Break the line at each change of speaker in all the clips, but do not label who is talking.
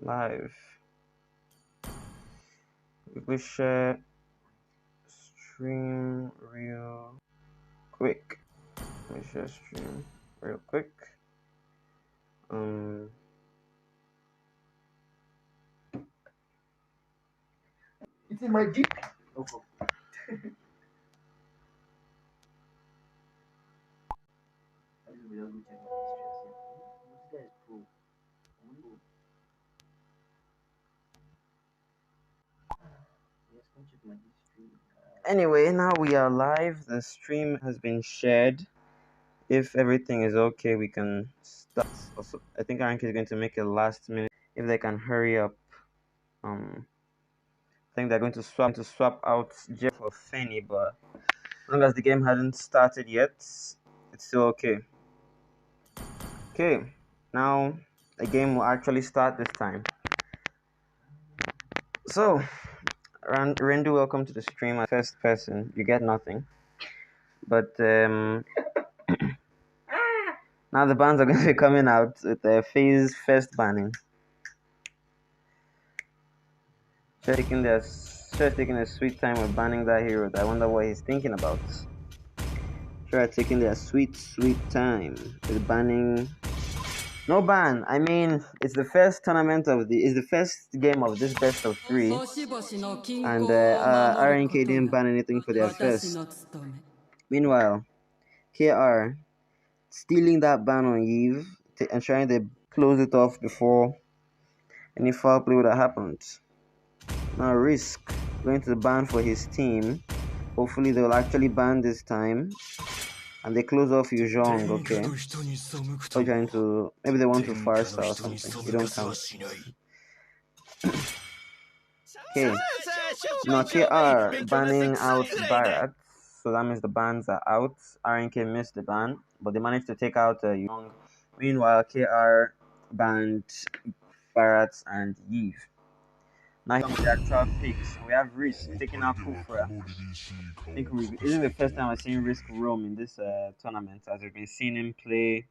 live. We share stream real quick. Let me share stream real quick.
It's in my deep.
Anyway, now we are live. The stream has been shared. If everything is okay, we can start. Also, I think RNK is going to make a last minute. If they can hurry up. I think they're going to swap out Jeff for Fanny, but as long as the game hasn't started yet, it's still okay. Okay, now the game will actually start this time. So, Rendu, welcome to the stream. As first person, you get nothing. But now the bans are going to be coming out with the phase first banning. Just taking a sweet time with banning that hero. I wonder what he's thinking about. Sure, taking their sweet time with banning. No ban. I mean, it's the first tournament it's the first game of this best of 3, and RNK didn't ban anything for their first. Meanwhile, KR stealing that ban on Eve and trying to close it off before any foul play would have happened. Now Risk going to ban for his team. Hopefully they will actually ban this time. And they close off Yuzhong, okay? Or trying to, maybe they want to Farsa or something. You don't count. Okay. Now KR banning out Barat. So that means the bans are out. RNK missed the ban, but they managed to take out Yuzhong. Meanwhile, KR banned Barat and Yves. Now here the actual picks. We have Risk taking out Kufra. I think this is the first time I've seen Risk roam in this tournament, as we've been seeing him play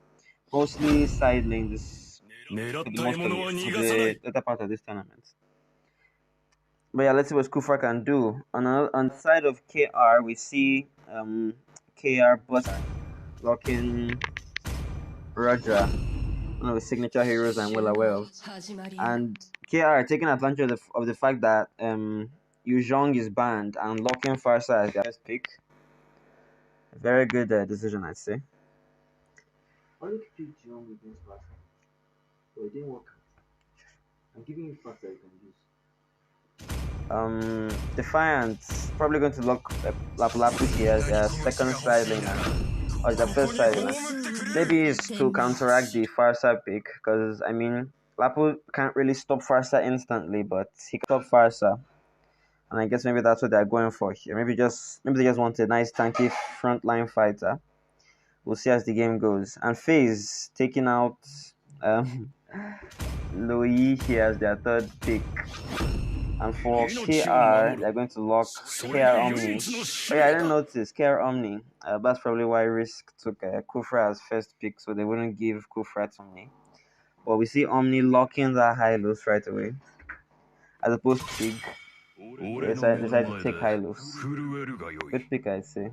mostly side lane this for the later part of this tournament. But yeah, let's see what Kufra can do. On the side of KR, we see KR blocking Roger, one of the signature heroes I'm well aware of, and KR taking advantage of the fact that Yuzhong is banned and locking Farsa as their first pick. Very good decision, I'd say.
Why did you pick Yuzhong against Farsa? So it didn't work. I'm giving you Farsa you can use.
Defiance probably going to lock Lapu here as their second side laner, or the first side laner. Maybe it's to counteract the Farsa pick, because I mean Lapu can't really stop Farsa instantly, but he can stop Farsa, and I guess maybe that's what they're going for here. Maybe they just want a nice tanky frontline fighter. We'll see as the game goes. And FaZe taking out Loi here as their third pick. And for KR, they're going to lock KR Omni. Oh yeah, I didn't notice KR Omni. That's probably why Risk took Kufra as first pick, so they wouldn't give Kufra to me. But we see Omni locking that Hylos right away, as opposed to Pig. They decided to take Hylos. Good pick, I'd say.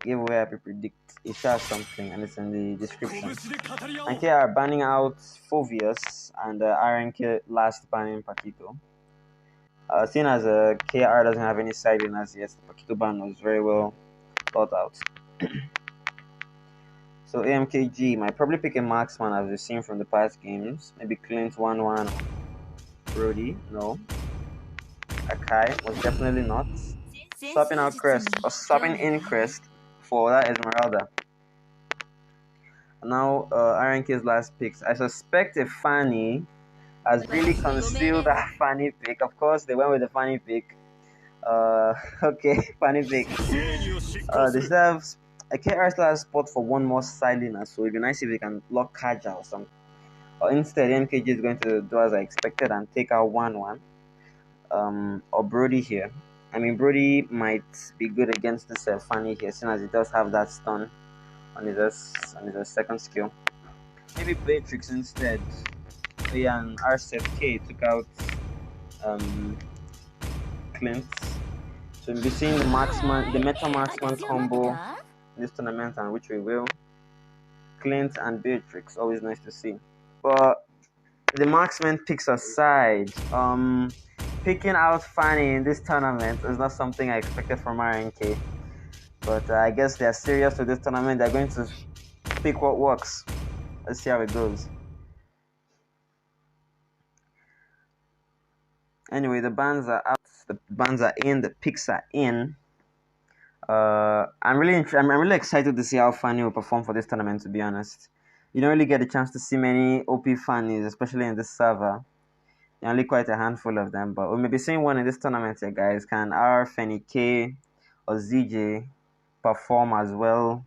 Giveaway I predict. It shares something, and it's in the description. And KR banning out Fovius, and RNK last banning Paquito. Seeing as KR doesn't have any side laners yet, the Paquito ban was very well thought out. So AMKG might probably pick a marksman, as we've seen from the past games. Maybe Clint 1-1. Brody, no. Akai was definitely not. Swapping out Crest, or swapping in Crest for that Esmeralda. Now RNK's last picks. I suspect a Fanny has really concealed that Fanny pick. Of course, they went with the Fanny pick. Okay, Fanny pick. They still have a KR still has spot for one more side laner, so it'd be nice if they can lock Kaja or something. Or instead, MKG is going to do as I expected and take out 1-1. Or Brody here. I mean, Brody might be good against this Fanny here, seeing as he does have that stun on his second skill. Maybe Beatrix instead. yeah, and RSFK took out Clint. So we'll be seeing the marksman, the meta marksman combo in this tournament, and which we will. Clint and Beatrix, always nice to see. But the marksman picks aside, picking out Fanny in this tournament is not something I expected from RNK. But I guess they're serious with this tournament. They're going to pick what works. Let's see how it goes. Anyway, the bans are out. The bans are in. The picks are in. I'm really excited to see how Fanny will perform for this tournament. To be honest, you don't really get a chance to see many OP Fannies, especially in this server. There are only quite a handful of them, but we may be seeing one in this tournament here, guys. Can R, Fanny K, or ZJ perform as well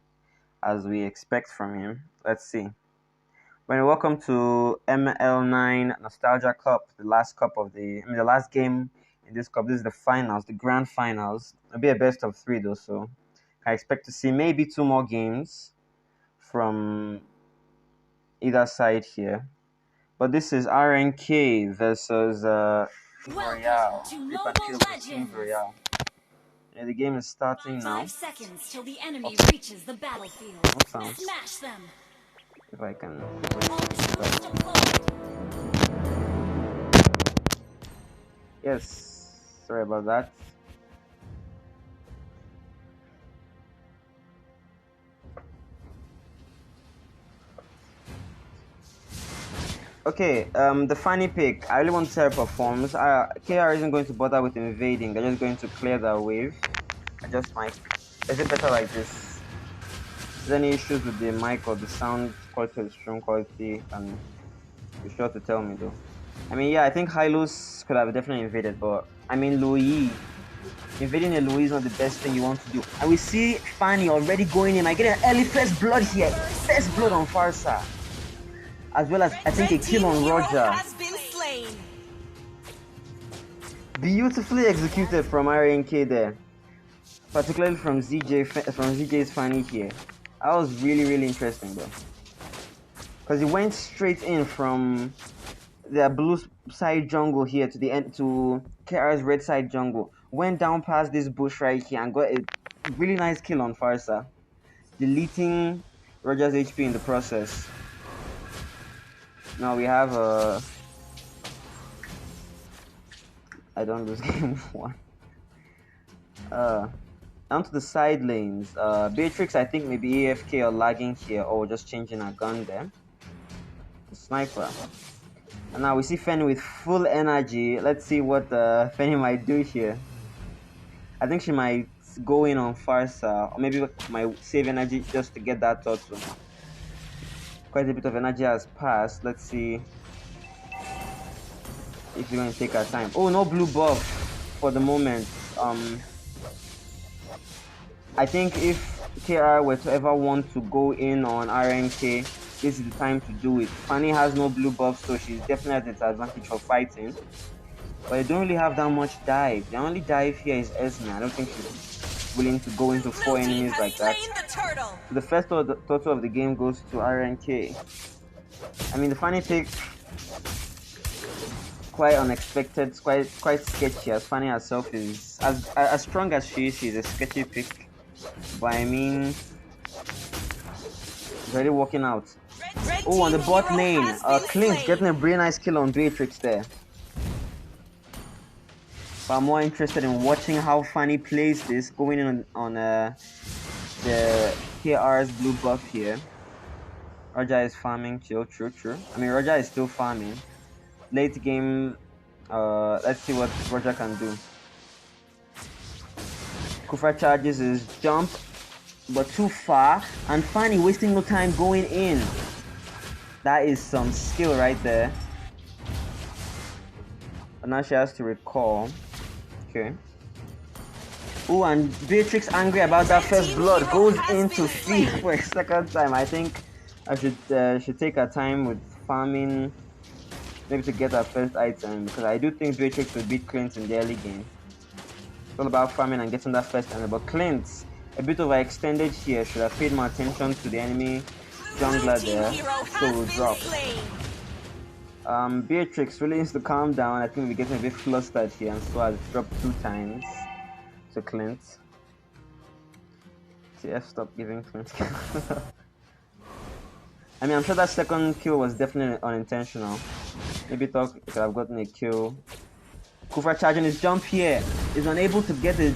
as we expect from him? Let's see. Welcome to ML9 Nostalgia Cup, the last game in this cup. This is the finals, the grand finals. It'll be a best of 3 though, so I expect to see maybe 2 more games from either side here. But this is RNK versus Royale. Royale. Yeah, the game is starting now.
5 seconds till the enemy reaches the battlefield. Smash them.
If I can. Yes, sorry about that. Okay, the funny pick. I really want to see how it performs. KR isn't going to bother with invading. They're just going to clear their wave. Is it better like this? Is there any issues with the mic or the sound quality or the stream quality? And be sure to tell me though. I mean, yeah, I think Hylos could have definitely invaded, but I mean, Louis. Invading a Louis is not the best thing you want to do. And we see Fanny already going in. I get an early first blood here. First blood on Farsa. As well as, I think, a kill on Roger. Beautifully executed from RNK there. Particularly from ZJ's Fanny here. That was really, really interesting though. Because he went straight in from the blue side jungle here to the end to KR's red side jungle. Went down past this bush right here and got a really nice kill on Farsa. Deleting Roger's HP in the process. Now we have I don't lose game 1. Down to the side lanes. Beatrix, I think maybe AFK or lagging here, or just changing her gun there. The sniper. And now we see Fanny with full energy. Let's see what Fanny might do here. I think she might go in on Farsa, or maybe might save energy just to get that turtle. Quite a bit of energy has passed. Let's see if you're going to take our time. Oh, no blue buff for the moment. I think if KR were to ever want to go in on RNK, this is the time to do it. Fanny has no blue buff, so she's definitely at disadvantage for fighting. But they don't really have that much dive. The only dive here is Esme. I don't think she's willing to go into 4 enemies like that. So the first turtle of the game goes to RNK. I mean, the Fanny pick, quite unexpected, quite sketchy, as Fanny herself is. As strong as she is, she's a sketchy pick. But I mean, it's already working out. Oh, on the bot lane, Clint getting a very nice kill on Beatrix there. But I'm more interested in watching how Fanny plays this, going in on the KR's blue buff here. Roger is farming, true. I mean, Roger is still farming. Late game, let's see what Roger can do. Kufa charges his jump, but too far, and Fanny wasting no time going in. That is some skill right there. But now she has to recall. Okay. Oh, and Beatrix, angry about that first blood, goes into feed for a second time. I think I should take her time with farming, maybe to get her first item, because I do think Beatrix will beat Clint in the early game. It's all about farming and getting that first item. But Clint, a bit overextended here, should have paid more attention to the enemy jungler there. So will drop. Beatrix really needs to calm down. I think we're getting a bit flustered here, and so has dropped 2 times to Clint. TF, stop giving Clint. I mean, I'm sure that second kill was definitely unintentional. Maybe thought he could have gotten a kill. Kufra charging his jump here. Is unable to get it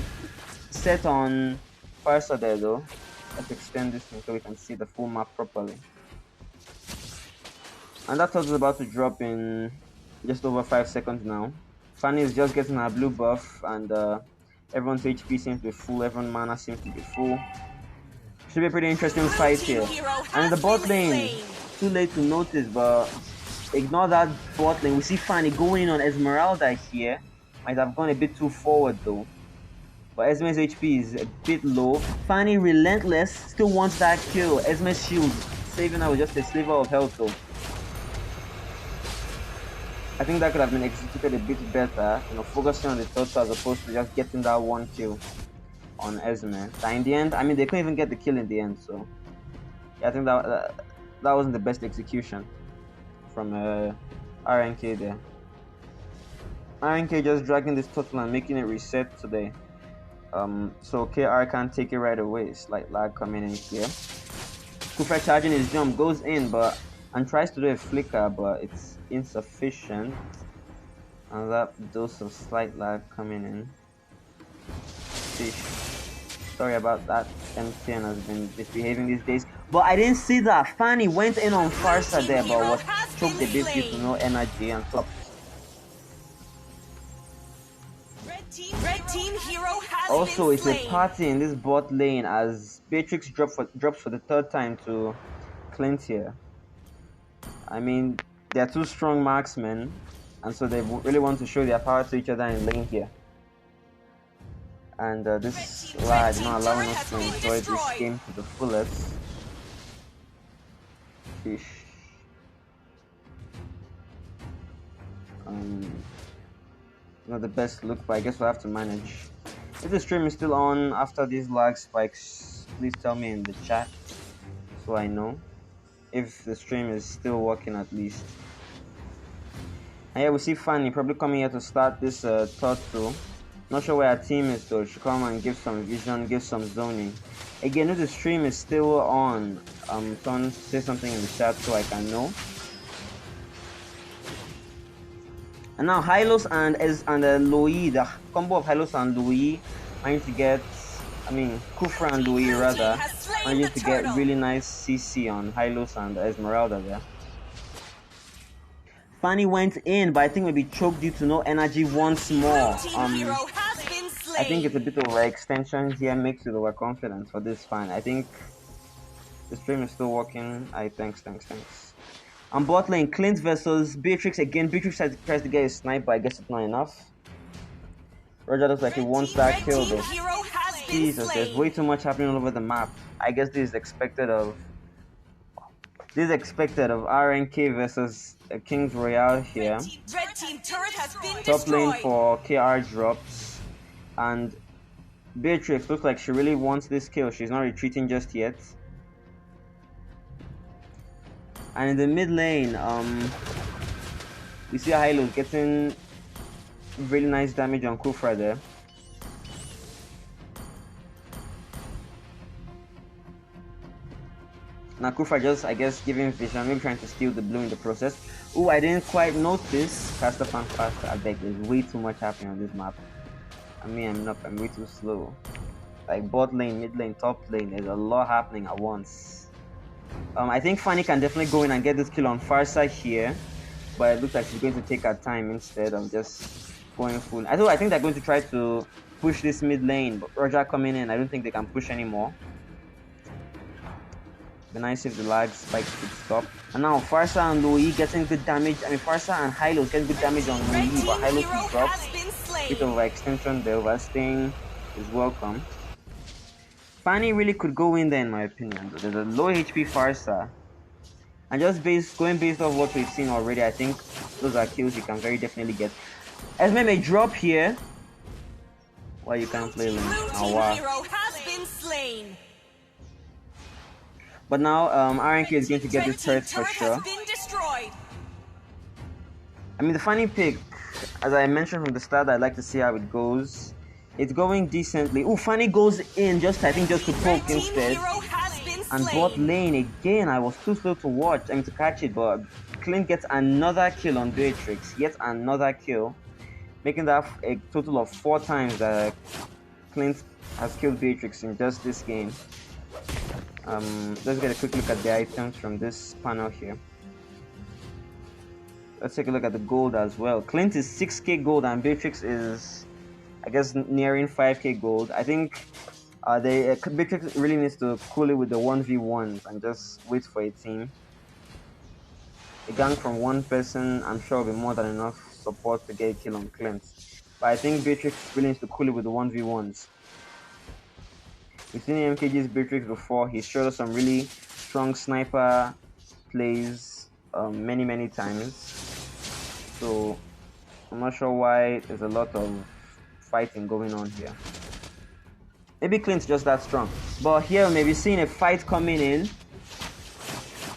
set on Farsa there though. Let's extend this thing so we can see the full map properly. And that thought is about to drop in just over 5 seconds now. Fanny is just getting her blue buff, and everyone's HP seems to be full, everyone's mana seems to be full. Should be a pretty interesting fight here. And in the bot lane, too late to notice, but ignore that bot lane. We see Fanny going in on Esmeralda here. Might have gone a bit too forward though. But Esme's HP is a bit low. Fanny relentless, still wants that kill. Esme's shield saving her with just a sliver of health though. I think that could have been executed a bit better, you know, focusing on the turtle as opposed to just getting that one kill on Esme. But in the end, I mean, they couldn't even get the kill in the end, so yeah, I think that wasn't the best execution from RNK there. RNK just dragging this turtle and making it reset today. So KR can't take it right away. Slight lag coming in here. Kufa charging his jump, goes in, and tries to do a flicker, but it's insufficient. And that dose of slight lag coming in. Sorry about that. MTN has been misbehaving these days. But I didn't see that. Fanny went in on Farsa there, but was choked a bit due to no energy and flopped.
Red team hero has
Also, it's
been
a party in this bot lane as Beatrix drops for the 3rd time to Clint here. I mean, they are 2 strong marksmen, and so they really want to show their power to each other in lane here. And this lag is not allowing us to enjoy this game to the fullest. Sheesh. Not the best look, but I guess we'll have to manage. If the stream is still on after these lag spikes, please tell me in the chat so I know if the stream is still working at least. And yeah, we see Fanny probably coming here to start this turtle. Not sure where our team is though. Should come and give some vision, give some zoning. Again, if the stream is still on, someone say something in the chat so I can know. And now Hylos and Louis, the combo of Hylos and Louis managed to get, Kufra and Louis rather, managed to get really nice CC on Hylos and Esmeralda there. Fanny went in, but I think maybe choked due to no energy once more. I think it's a bit of overextension here, makes it overconfident for this fan. I think the stream is still working. Thanks. On bot lane, Clint versus Beatrix again. Beatrix tries to get a snipe, but I guess it's not enough. Roger looks like he wants that kill though. Jesus, there's way too much happening all over the map. I guess this is expected of RNK versus King's Royale here. Top lane for KR drops, and Beatrix looks like she really wants this kill. She's not retreating just yet. And in the mid lane, we see Hilo getting really nice damage on Kufra there. Now Kufra just, I guess, giving vision, maybe trying to steal the blue in the process. Oh, I didn't quite notice. Faster, I beg. There's way too much happening on this map. I'm way too slow. Like bot lane, mid lane, top lane, there's a lot happening at once. I think Fanny can definitely go in and get this kill on Farsa here, but it looks like she's going to take her time instead of just going full. I think they're going to try to push this mid lane, but Roger coming in, I don't think they can push anymore. Be nice if the lag spike could stop. And now Farsa and Louis getting good damage. Farsa and Hilo getting good damage on Louis, but Hilo can drop. Bit of extension, the overstaying is welcome. Fanny really could go in there in my opinion. There's a low HP Farsa. And just going based off what we've seen already, I think those are kills you can very definitely get. Esme may drop here. Why you can't play them? Oh wow. But now RNK is going to get this turret for sure. I mean, the funny pick, as I mentioned from the start, I'd like to see how it goes. It's going decently. Ooh, Fanny goes in just, I think, just to poke instead. And bot lane again, I was too slow to watch, to catch it, but Clint gets another kill on Beatrix. Yet another kill, making that a total of 4 times that Clint has killed Beatrix in just this game. Let's get a quick look at the items from this panel here. Let's take a look at the gold as well. Clint is 6k gold and Beatrix is, I guess, nearing 5k gold. I think Beatrix really needs to cool it with the 1v1s and just wait for a team. A gang from one person, I'm sure, will be more than enough support to get a kill on Clint. But I think Beatrix really needs to cool it with the 1v1s. We've seen MKG's Beatrix before. He showed us some really strong sniper plays many times. So I'm not sure why there's a lot of fighting going on here. Maybe Clint's just that strong. But here we may be seeing a fight coming in.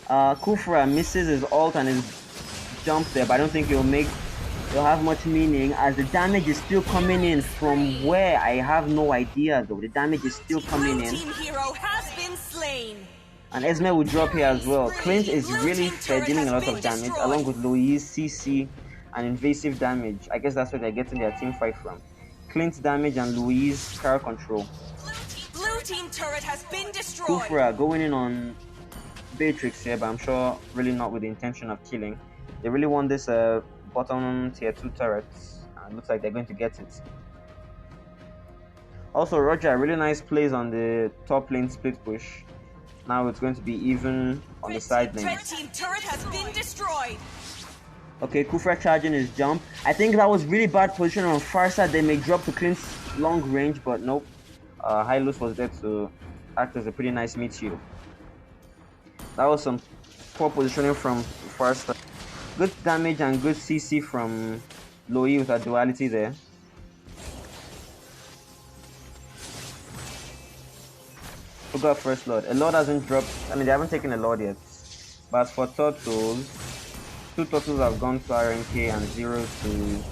Kufra misses his ult and his jump there, but I don't think it'll have much meaning as the damage is still coming in from where I have no idea though. The damage is still coming in. And Esme will drop here as well. Clint is really dealing a lot of damage along with Louise, CC, and invasive damage. I guess that's where they're getting their team fight from. Clint's damage and Louise car control.
Blue team turret has been destroyed.
Kufra going in on Beatrix here, but I'm sure really not with the intention of killing. They really want this bottom tier 2 turrets. It looks like they're going to get it. Also, Roger, really nice plays on the top lane split push. Now it's going to be even on the side lane.
Red team turret has been destroyed.
Okay, Kufra charging his jump. I think that was really bad position on far side. They may drop to Clint's long range, but nope. Hylos was there to act as a pretty nice mid shield. That was some poor positioning from far side. Good damage and good CC from Loie with a duality there. Who got first Lord? A Lord hasn't dropped. I mean, they haven't taken a Lord yet. But as for turtles, 2 turtles have gone to RNK and 0 to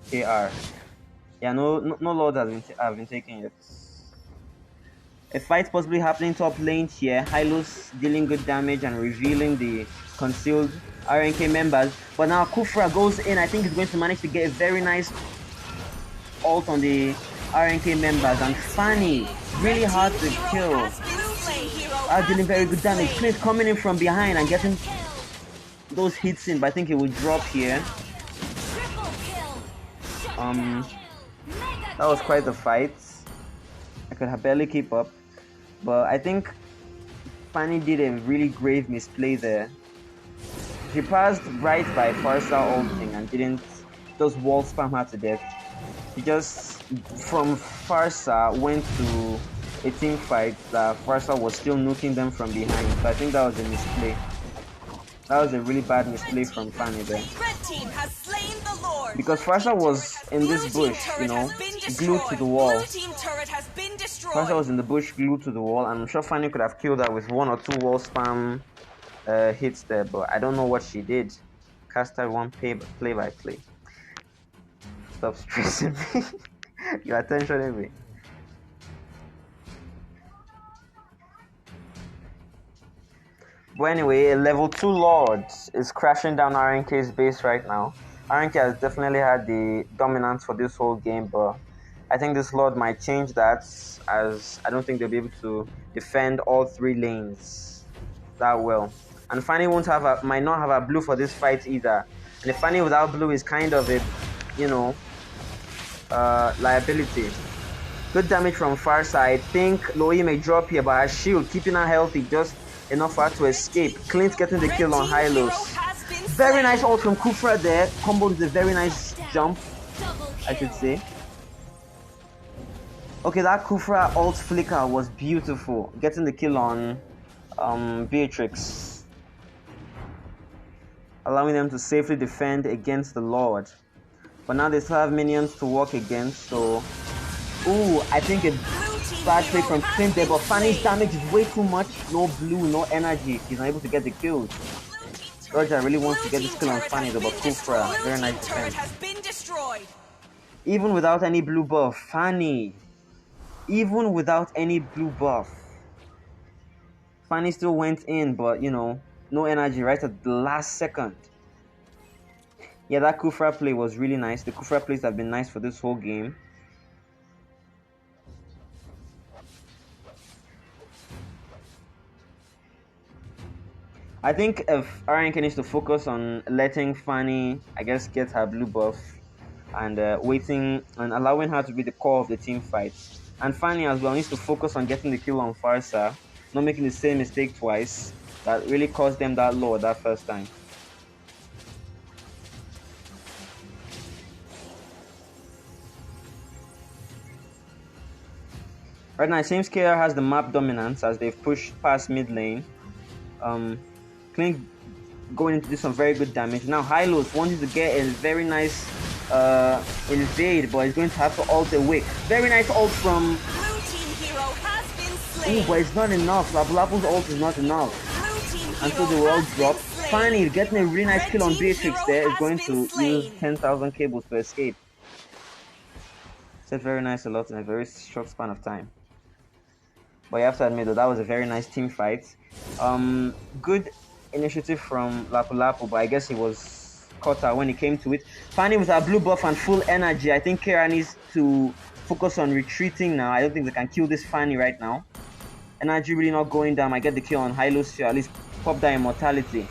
KR. Yeah, no Lord have been taken yet. A fight possibly happening top lane here. Hylos dealing good damage and revealing the concealed RNK members. But now Kufra goes in. I think he's going to manage to get a very nice ult on the RNK members. And Fanny, really hard to kill. Dealing very good damage. Clint coming in from behind and getting those hits in. But I think he will drop here. That was quite the fight. I could have barely keep up. But I think Fanny did a really grave misplay there. She passed right by Farsa ulting and didn't just wall spam her to death. She just, from Farsa, went to a team fight that Farsa was still nuking them from behind. So I think that was a misplay. That was a really bad misplay from Fanny there. Because Farsa was in this bush, glued to the wall. Farsa was in the bush glued to the wall, and I'm sure Fanny could have killed her with 1 or 2 wall spam hits there, but I don't know what she did. Caster 1 play by play. Stop stressing me. Your attention anyway. But anyway, a level 2 Lord is crashing down RNK's base right now. RNK has definitely had the dominance for this whole game, but I think this Lord might change that, as I don't think they'll be able to defend all 3 lanes that well. And Fanny might not have a blue for this fight either. And the Fanny without blue is kind of a, liability. Good damage from far side. I think Loie may drop here, but her shield keeping her healthy just enough for her to escape. Clint getting the kill on Hylos. Very nice ult from Kufra there. Comboed with a very nice jump, I should say. Okay, that Kufra ult flicker was beautiful. Getting the kill on Beatrix. Allowing them to safely defend against the Lord. But now they still have minions to work against, so... Ooh, I think a bad play from Clint there, but Fanny's damage is way too much. No blue, no energy. She's not able to get the kills. Roger really wants to
Blue
get this
team
kill on
turret
Fanny
has
though, but
been
Kufra,
destroyed.
very
Blue
nice
team turret
defense.
has been destroyed.
Even without any blue buff, Fanny, even without any blue buff, Fanny still went in, but you know, no energy right at the last second. Yeah, that Kufra play was really nice. The Kufra plays have been nice for this whole game. I think if RNK needs to focus on letting Fanny, I guess, get her blue buff and waiting and allowing her to be the core of the team fight. And Fanny as well needs to focus on getting the kill on Farsa, not making the same mistake twice that really cost them that low that first time. Right now, it seems KR has the map dominance as they've pushed past mid lane. Klink going to do some very good damage. Now Hylos wanted to get a very nice invade, but he's going to have to ult away. Very nice ult from...
Blue team hero has been slain.
Ooh, but it's not enough. Lapu-Lapu's ult is not enough.
Blue team
Until the
hero
world
has
drops.
been slain.
Finally, getting a really nice
Red
kill on
team
Beatrix
hero
there is
has
going
been
to use
slain.
10,000 cables to escape. Said very nice a lot in a very short span of time. But you have to admit that was a very nice team fight. Good initiative from Lapu-Lapu, but I guess he was caught out when it came to it. Fanny with her blue buff and full energy. I think Kira needs to focus on retreating now. I don't think they can kill this Fanny right now. Energy really not going down. I get the kill on Hylos to at least pop that immortality.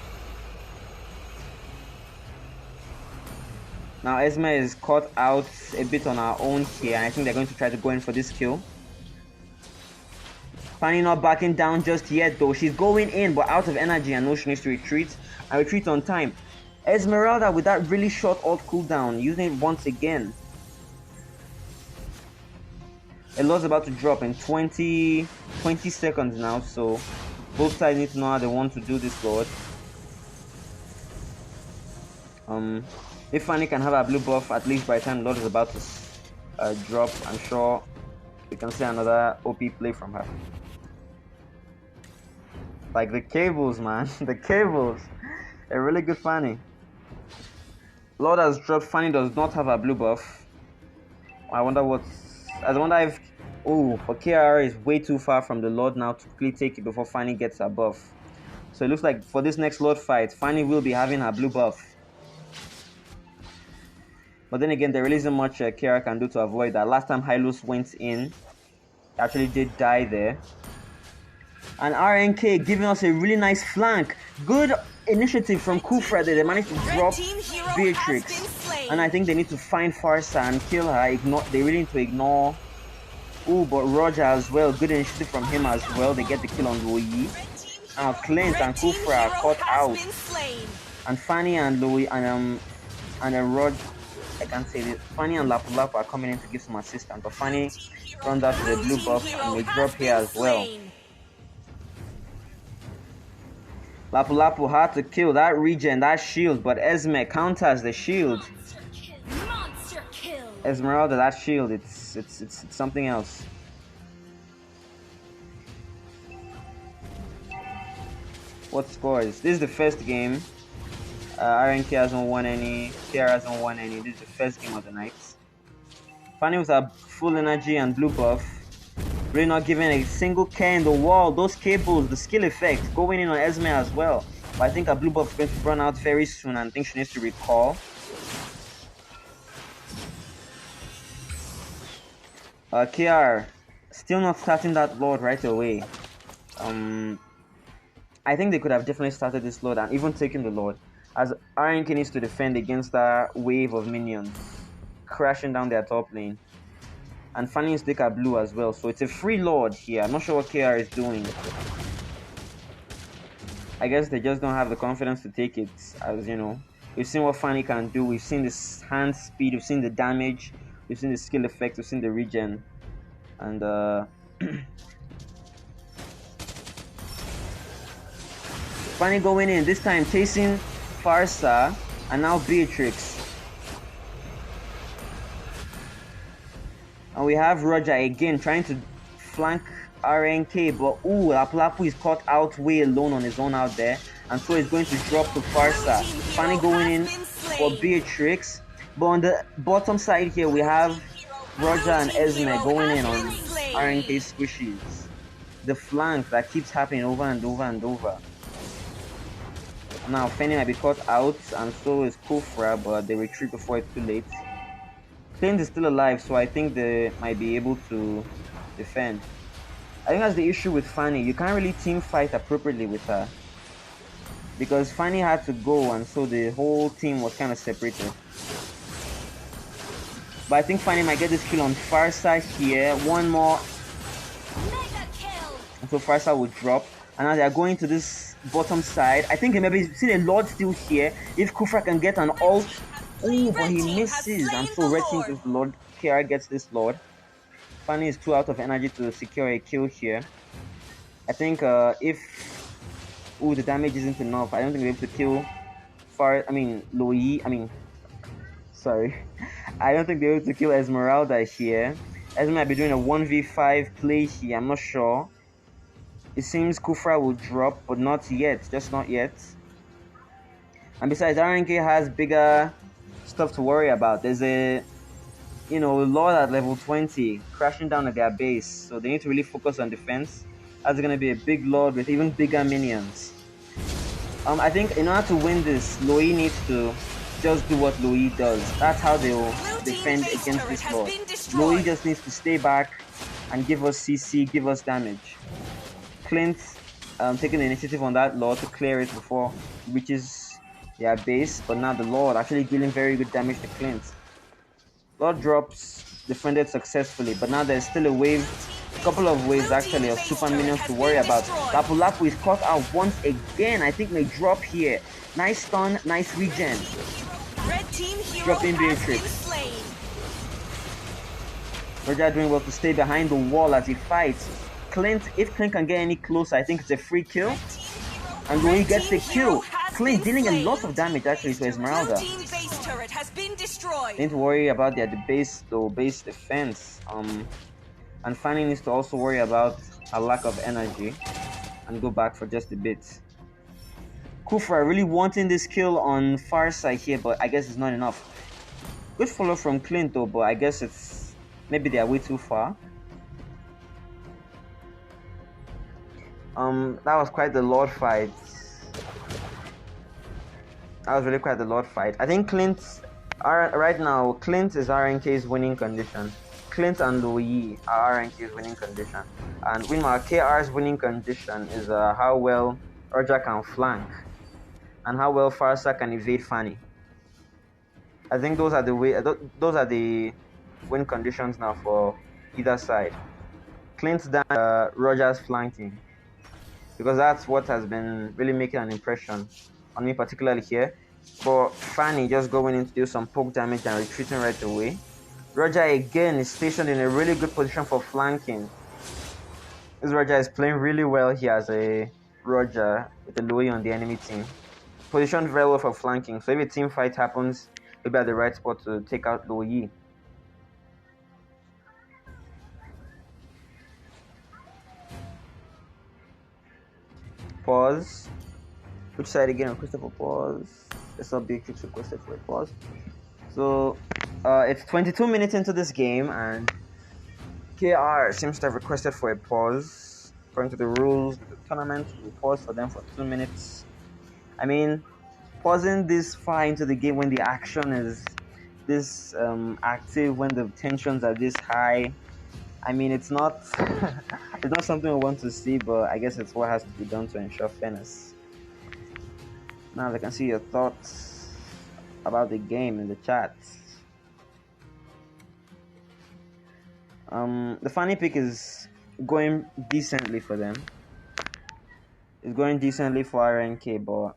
Now Esme is caught out a bit on our own here, and I think they're going to try to go in for this kill. Fanny not backing down just yet though. She's going in but out of energy and knows she needs to retreat and retreat on time. Esmeralda with that really short ult cooldown, using it once again. A lot's about to drop in 20 seconds now, so both sides need to know how they want to do this lord. If Fanny can have a blue buff at least by the time Lord is about to drop, I'm sure we can see another OP play from her. Like the cables, man. The cables. A really good Fanny. Lord has dropped. Fanny does not have a blue buff. I wonder if... Oh, for KR is way too far from the Lord now to quickly take it before Fanny gets her buff. So it looks like for this next Lord fight, Fanny will be having her blue buff. But then again, there really isn't much KR can do to avoid that. Last time Hylos went in, actually did die there. And RNK giving us a really nice flank. Good initiative from Kufra there. They managed to drop Beatrix. And I think they need to find Farsa and kill her. They really need to ignore... Ooh, but Roger as well. Good initiative from him as well. They get the kill on Louis. Now Clint and Kufra are caught out. And Fanny and Louis and Roger... I can't say this. Fanny and Lapu-Lapu are coming in to give some assistance. But Fanny runs out to the blue buff and they drop here as well. Lapu-Lapu had to kill that regen, that shield, but Esme counters the shield.
Monster kill.
Esmeralda, that shield, it's something else. What scores? This is the first game. RNK hasn't won any. KR hasn't won any. This is the first game of the night. Fanny with her full energy and blue buff. Really not giving a single care in the wall. Those cables, the skill effect, going in on Esme as well. But I think her blue buff is going to run out very soon and I think she needs to recall. KR still not starting that Lord right away. I think they could have definitely started this Lord and even taken the Lord, as RNK needs to defend against that wave of minions crashing down their top lane. And Fanny needs to take her blue as well, so it's a free Lord here. I'm not sure what KR is doing. I guess they just don't have the confidence to take it, as you know. We've seen what Fanny can do. We've seen this hand speed, we've seen the damage, we've seen the skill effect, we've seen the regen. And Fanny going in, this time chasing Farsa and now Beatrix. And we have Roger again trying to flank RNK, but Lapu Lapu is caught out way alone on his own out there, and so he's going to drop to Farsa. Fanny going in for Beatrix, but on the bottom side here we have Roger and Esme going in on RNK squishies. The flank that keeps happening over and over and over. Now Fanny might be caught out, and so is Kufra, but they retreat before it's too late. Clint is still alive, so I think they might be able to defend. I think that's the issue with Fanny. You can't really team fight appropriately with her, because Fanny had to go, and so the whole team was kind of separated. But I think Fanny might get this kill on Farsa here. One more. And so Farsa will drop. And now they are going to this bottom side. I think maybe see the Lord still here. If Kufra can get an ult. Oh, but he misses. And so Red Team gets the Lord. KR gets this Lord. Fanny is too out of energy to secure a kill here. I think if the damage isn't enough, I don't think they're able to kill sorry. I don't think they're able to kill Esmeralda here. Esmeralda might be doing a 1v5 play here, I'm not sure. It seems Kufra will drop, but not yet, just not yet. And besides, RNK has bigger stuff to worry about. There's a Lord at level 20 crashing down at their base, so they need to really focus on defense. That's going to be a big Lord with even bigger minions. I think in order to win this, Loi needs to just do what Loi does. That's how they'll defend against this Lord. Loi just needs to stay back and give us CC, give us damage. Clint taking the initiative on that Lord to clear it before it reaches their base, but now the Lord actually dealing very good damage to Clint. Lord drops, defended successfully, but now there's still a couple of waves actually of super minions to worry about. Lapu Lapu is caught out once again. I think may drop here. Nice stun, nice regen. Dropping Beatrix. Roger doing well to stay behind the wall as he fights. Clint, if Clint can get any closer, I think it's a free kill. And Louis gets the kill. Clint dealing a lot of damage actually to Esmeralda. Need to worry about their base defense. And Fanny needs to also worry about a lack of energy and go back for just a bit. Kufra really wanting this kill on far side here, but I guess it's not enough. Good follow from Clint though, but I guess it's maybe they are way too far. That was quite the Lord fight. That was really quite the Lord fight. I think right now, Clint is RNK's winning condition. Clint and Louis are RNK's winning condition. And meanwhile, KR's winning condition is how well Roger can flank and how well Farsa can evade Fanny. I think those are the win conditions now for either side. Clint's down, Roger's flanking, because that's what has been really making an impression on me, particularly here. But Fanny just going in to do some poke damage and retreating right away. Roger again is stationed in a really good position for flanking. This Roger is playing really well here as a Roger with the Louis on the enemy team. Positioned very well for flanking, so if a team fight happens, he'll be at the right spot to take out Louis. Pause. Which side again? Requested for pause. Let's not Beatrix requested for a pause. So it's 22 minutes into this game, and KR seems to have requested for a pause. According to the rules of the tournament, we pause for them for 2 minutes. I mean, pausing this far into the game when the action is this active, when the tensions are this high, I mean, it's not it's not something we want to see, but I guess it's what has to be done to ensure fairness. Now I can see your thoughts about the game in the chat. The Fanny pick is going decently for them. It's going decently for RNK, but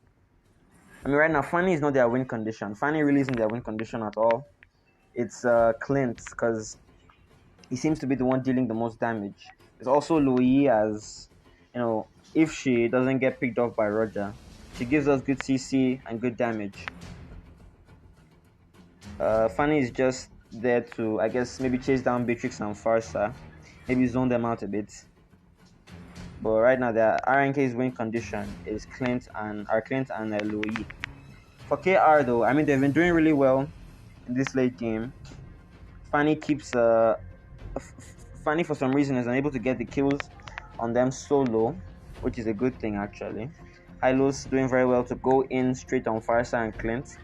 I mean, right now Fanny is not their win condition. Fanny really isn't their win condition at all. It's Clint, because he seems to be the one dealing the most damage. It's also Louis, as if she doesn't get picked off by Roger, she gives us good CC and good damage. Fanny is just there to, I guess, maybe chase down Beatrix and Farsa, maybe zone them out a bit. But right now, the RNK's win condition is Clint and Louis. For KR though, I mean they've been doing really well in this late game. Fanny keeps Fanny for some reason is unable to get the kills on them solo, which is a good thing actually. Hylos doing very well to go in straight on Farsa and Clint.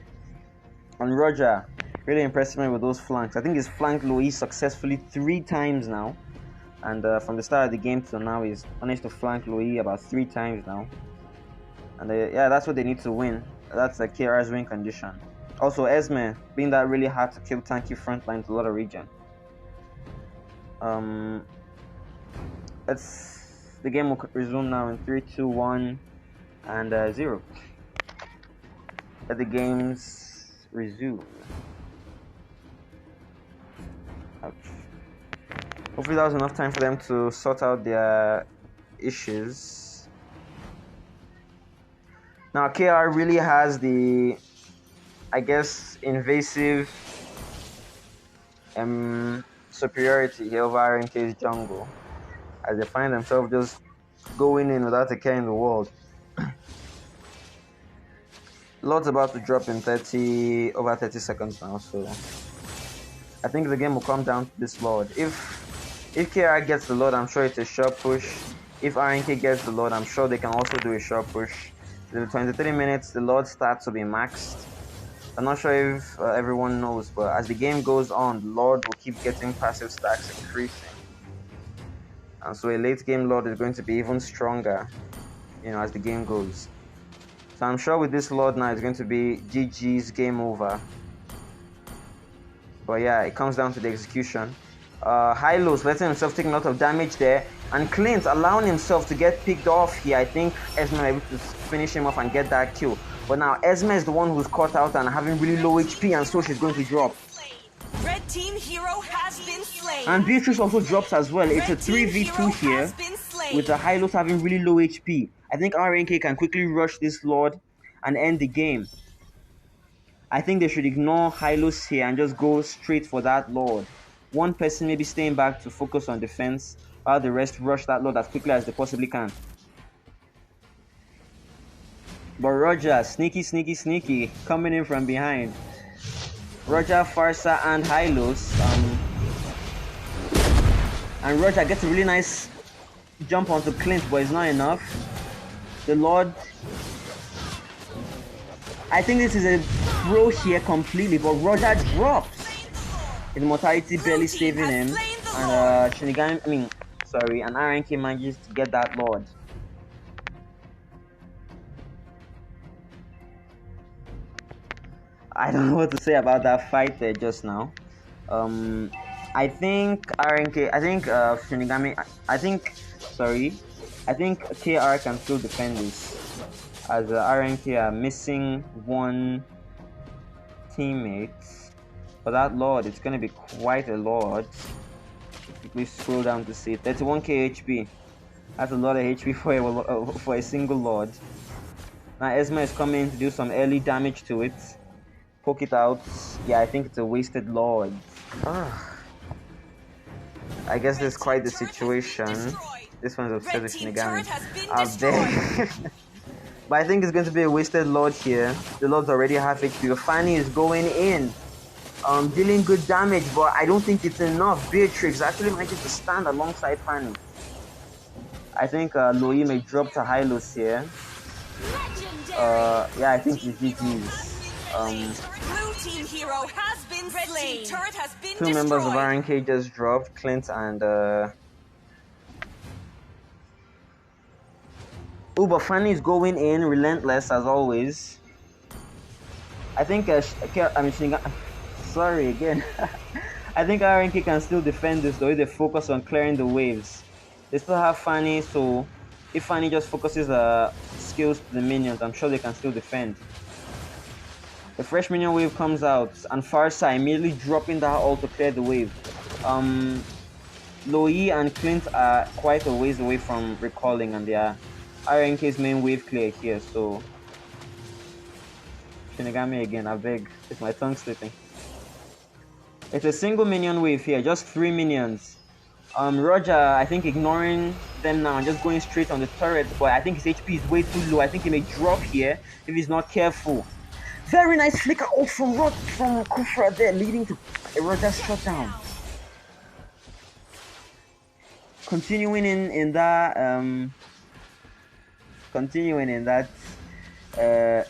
And Roger really impressed me with those flanks. I think he's flanked Louis successfully 3 times now. And from the start of the game till now, he's managed to flank Louis about 3 times now. And yeah, that's what they need to win. That's a KR's win condition. Also, Esme being that really hard to kill tanky frontline to a lot of region. The game will resume now in 3, 2, 1, and 0. Let the games resume. Ouch. Hopefully that was enough time for them to sort out their issues. Now KR really has the, I guess, invasive superiority here over RNK's jungle, as they find themselves just going in without a care in the world. Lord's about to drop in over 30 seconds now, so I think the game will come down to this Lord. If KR gets the Lord, I'm sure it's a short push. If RNK gets the Lord, I'm sure they can also do a short push. In 23 minutes, the Lord starts to be maxed. I'm not sure if everyone knows, but as the game goes on, the Lord will keep getting passive stacks increasing. And so a late game Lord is going to be even stronger, as the game goes. So I'm sure with this Lord now, it's going to be GG's, game over. But yeah, it comes down to the execution. Hylos letting himself take a lot of damage there, and Clint allowing himself to get picked off here. I think Esme was able to finish him off and get that kill. But now Esme is the one who's caught out and having really low HP, and so she's going to drop.
Red team hero has been slain.
And Beatrice also drops as well. It's a 3v2 here with the Hylos having really low HP. I think RNK can quickly rush this Lord and end the game. I think they should ignore Hylos here and just go straight for that Lord. One person maybe staying back to focus on defense, while the rest rush that Lord as quickly as they possibly can. But Roger, sneaky, coming in from behind. Roger, Farsa, and Hylos. And Roger gets a really nice jump onto Clint, but it's not enough. The Lord... I think this is a throw here completely, but Roger drops. His mortality barely saving him, and and RNK manages to get that Lord. I don't know what to say about that fight there just now. I think RNK, I think KR can still defend this, as RNK are missing one teammate. For that Lord, it's going to be quite a Lord. Quickly scroll down to see 31k HP. That's a lot of HP for a single Lord. Now Esme is coming to do some early damage to it. Poke it out. Yeah, I think it's a wasted Lord. I guess this is quite the situation. This one's upset with Shinigami. Out there. But I think it's going to be a wasted Lord here. The Lord's already half HP. Fanny is going in. Dealing good damage, but I don't think it's enough. Beatrix actually managed to stand alongside Fanny. I think Louis may drop to Hylos here. Yeah, I think it's GG's.
Blue team hero has been slain. Turret has been
2 members of RNK just dropped, Clint and but Fanny is going in, relentless as always. I think sorry again. I think RNK can still defend this though if they focus on clearing the waves. They still have Fanny, so if Fanny just focuses skills to the minions, I'm sure they can still defend. The fresh minion wave comes out, and Farsa immediately dropping that ult to clear the wave. Louis and Clint are quite a ways away from recalling, and they are RNK's main wave clear here, so... Shinigami again, I beg. It's my tongue slipping. It's a single minion wave here, just 3 minions. Roger, I think ignoring them now and just going straight on the turret, but I think his HP is way too low. I think he may drop here if he's not careful. Very nice flicker ult from Kufra there, leading to a Roger's shutdown. Continuing in that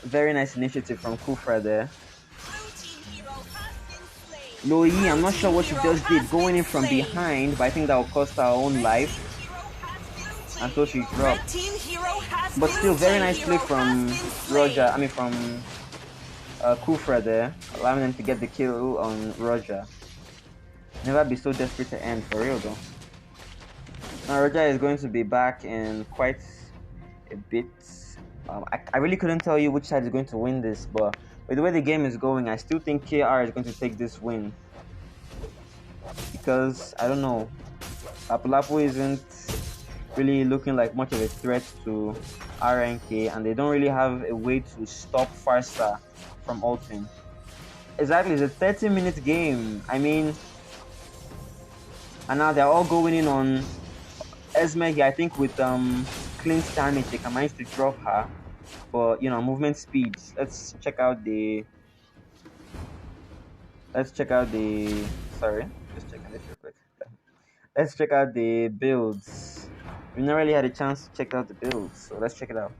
very nice initiative from Kufra there. Loi, I'm not sure what she just did, going in from behind, but I think that will cost her own life. And so she dropped. But still, very nice play from Roger, from Kufra there, allowing them to get the kill on Roger. Never be so desperate to end, for real though. Now Roger is going to be back in quite a bit. I really couldn't tell you which side is going to win this, but with the way the game is going, I still think KR is going to take this win. Because, I don't know, Lapu-Lapu isn't really looking like much of a threat to RNK, and they don't really have a way to stop Farsa from ulting. Exactly, it's a 30-minute game. And now they're all going in on Esme here. I think with Clint's damage, they can manage to drop her. But, movement speed. Let's check out the... Sorry, just checking this real quick. Let's check out the builds. We've not really had a chance to check out the builds, so let's check it out.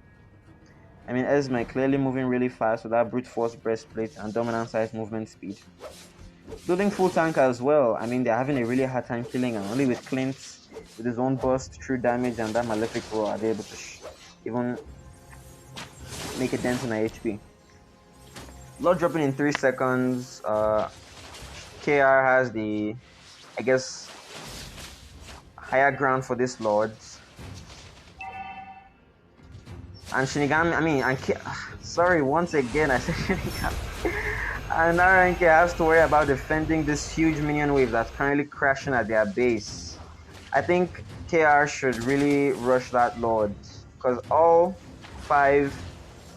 Esme clearly moving really fast with that brute force breastplate and dominant size movement speed. Building full tank as well. They're having a really hard time killing, and only with Clint, with his own burst, true damage, and that malefic roar, are they able to even make a dent in her HP. Lot dropping in 3 seconds. KR has the, I guess, higher ground for this Lord. And Shinigami, sorry, once again I said Shinigami. And RNK has to worry about defending this huge minion wave that's currently crashing at their base. I think KR should really rush that Lord, because all 5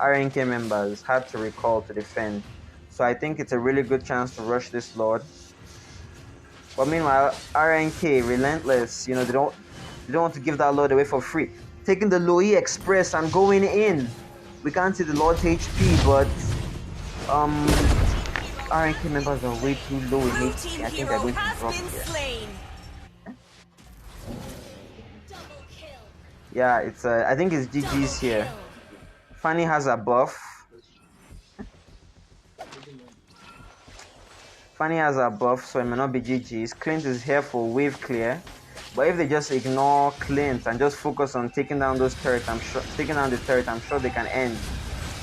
RNK members had to recall to defend. So I think it's a really good chance to rush this Lord. But meanwhile, RNK, relentless, they don't want to give that Lord away for free. Taking the Loi Express and going in. We can't see the Lord's HP, but RNK members are way too low in HP. I think they're going to drop here. Yeah, it's I think it's GG's here. Fanny has a buff. Fanny has a buff, so it may not be GG's. Clint is here for wave clear. But if they just ignore Clint and just focus on taking down those turrets, I'm sure they can end.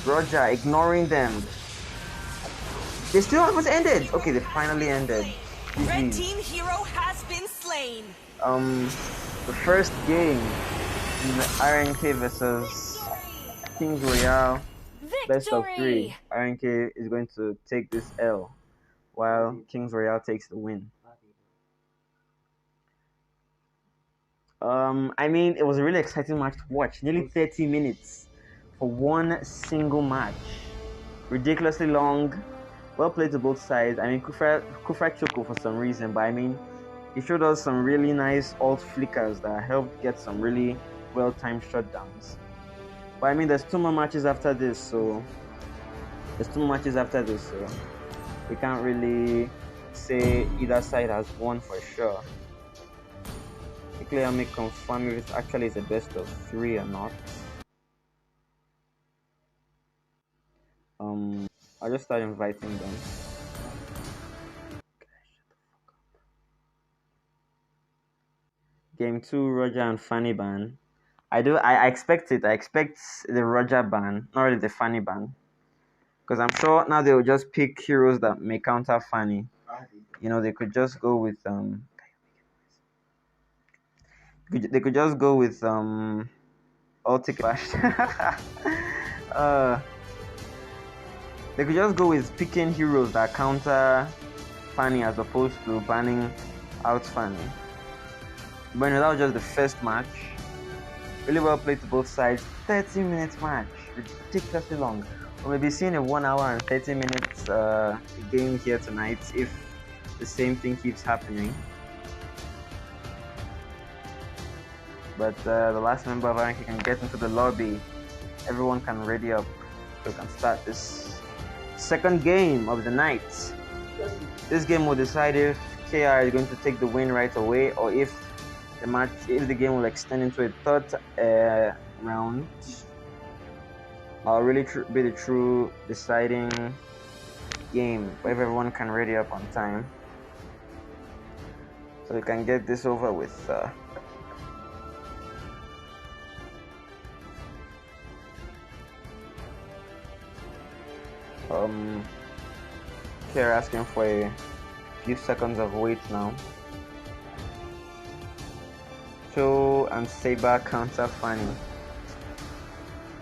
Roger ignoring them. They still haven't ended. Okay, they finally ended.
Red team hero has been slain.
The first game in the RNK versus Kings Royale, best of 3. RNK is going to take this L, while Kings Royale takes the win. It was a really exciting match to watch. Nearly 30 minutes for one single match. Ridiculously long. Well played to both sides. Kufra choked for some reason, but he showed us some really nice alt flickers that helped get some really well-timed shutdowns. But there's 2 more matches after this, so we can't really say either side has won for sure. Quickly, I'll confirm if it actually is a best of 3 or not. I'll just start inviting them. Game 2, Roger and Fanny ban. I expect it. I expect the Roger ban, not really the Fanny ban. Because I'm sure now they will just pick heroes that may counter Fanny. They could just go with they could just go with Ultic Flash. They could just go with picking heroes that counter Fanny as opposed to banning out Fanny. But that was just the first match. Really well played to both sides. 30 minutes match. Ridiculously long. We'll be seeing a 1 hour and 30 minutes game here tonight if the same thing keeps happening. but the last member of RNK can get into the lobby. Everyone can ready up so we can start this second game of the night. This game will decide if KR is going to take the win right away, or if the game will extend into a third round. I'll really be the true deciding game where everyone can ready up on time, so we can get this over with. Here asking for a few seconds of wait now. Cho and Saber counter Fanny.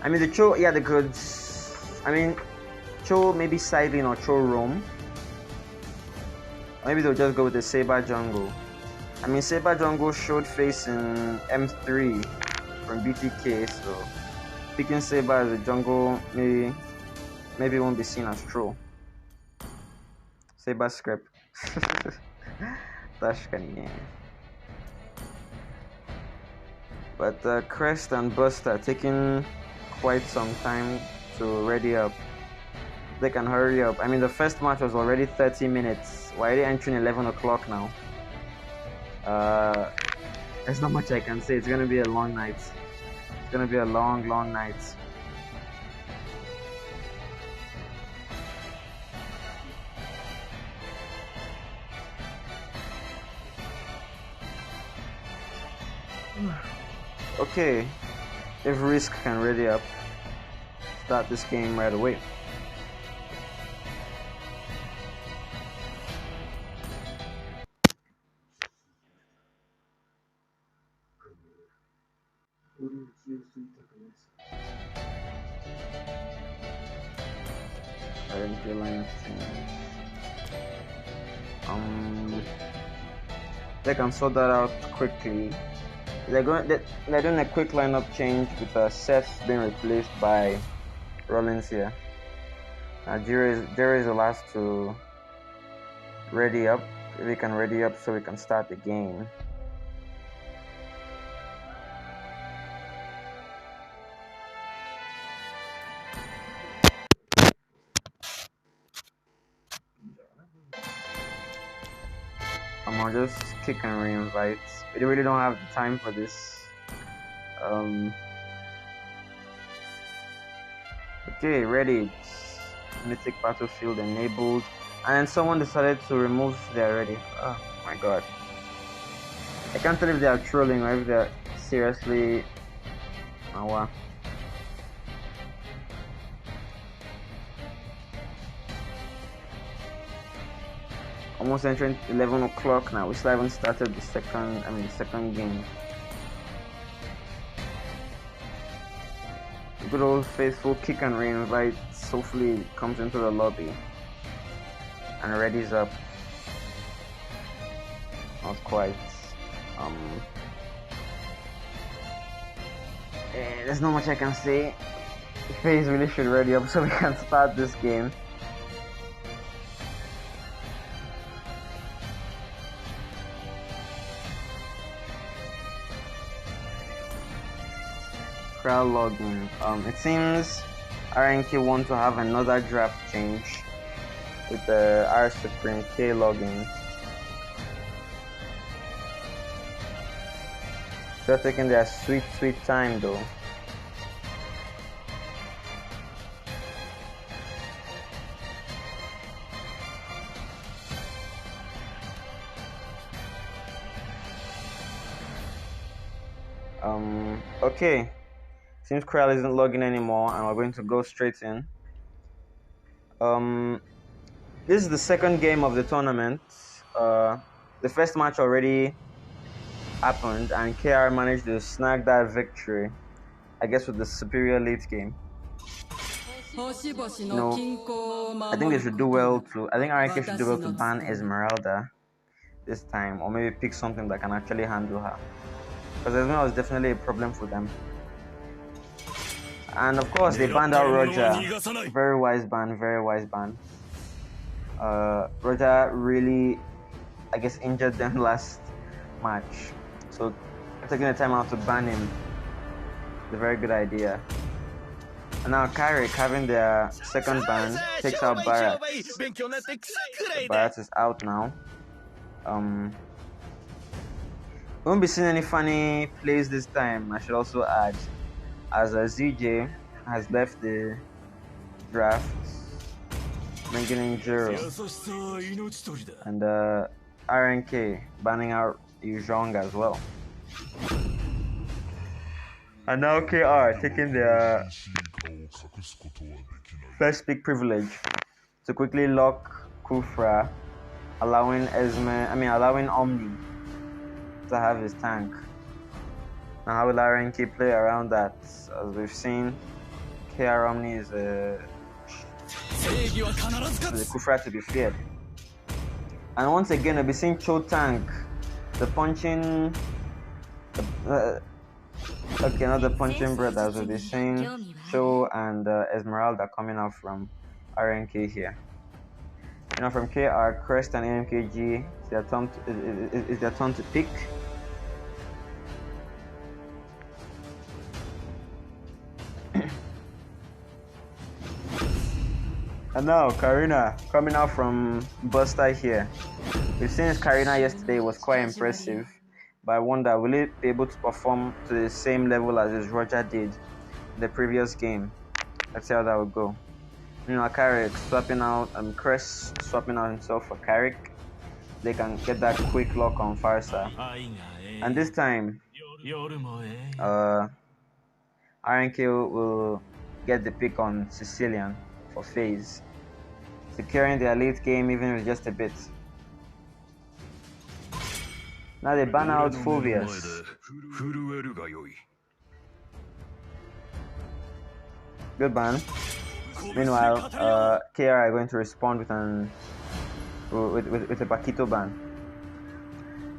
I mean the Cho, yeah, the goods. I mean Cho maybe siding or Cho roam. Or maybe they'll just go with the Saber jungle. I mean Saber jungle showed face in M3 from BTK, so picking Saber as a jungle maybe won't be seen as troll. Saber script. That's funny. But Crest and Bust are taking quite some time to ready up. They can hurry up. I mean, the first match was already 30 minutes. Why are they entering 11 o'clock now? There's not much I can say. It's gonna be a long night. It's gonna be a long night. Okay, if Risk can ready up, start this game right away. RNK line they can sort that out quickly. They're doing a quick lineup change with Seth being replaced by Rollins here. Jerry is the last to ready up. If we can ready up so we can start the game. I'll just kick and re-invite. We really don't have the time for this. Okay, ready. Mythic Battlefield enabled. And someone decided to remove their ready. Oh my god. I can't tell if they are trolling or if they're seriously. Oh wow. Almost entering 11 o'clock now. We still haven't started the second game. Good old faithful kick and re-invite. Hopefully comes into the lobby and readies up. Not quite. There's not much I can say. FaZe really should ready up so we can start this game. Crowd login. It seems RNK want to have another draft change with the R Supreme K login. They're taking their sweet time though. Okay. Seems Krell isn't logging anymore, and we're going to go straight in. This is the second game of the tournament. The first match already happened, and KR managed to snag that victory, I guess, with the superior late game. I think they should do well to. I think RNK should do well to ban Esmeralda this time, or maybe pick something that can actually handle her, because Esmeralda was definitely a problem for them. And of course, they banned out Roger. Very wise ban, very wise ban. Roger really, I guess, injured them last match. So taking the time out to ban him. It's a very good idea. And now Carrick having their second ban takes out Barrett. Barrett is out now. We won't be seeing any funny plays this time, I should also add, as ZJ has left the draft, bringing in Jiro, and RNK banning out Yuzhong as well. And now KR taking their first pick privilege to quickly lock Kufra, allowing Omni to have his tank. Now how will RNK play around that? As we've seen, KR Omni is the Kufra to be feared. And once again, we'll be seeing Cho Tank, the punching. Okay, not the punching brothers. We'll be seeing Cho and Esmeralda coming out from RNK here. You know, from KR, Crest and AMKG, it's their turn to pick. And now Karina coming out from Buster here. We've seen Karina yesterday was quite impressive, but I wonder will it be able to perform to the same level as Roger did in the previous game? Let's see how that will go. You know, Carrick swapping out Crest swapping out himself for Carrick. They can get that quick lock on Farsa. And this time RNK will get the pick on Sicilian for FaZe, securing their late game even with just a bit. Now they ban out Phobius. Good ban. Meanwhile, KR are going to respond with a Paquito ban.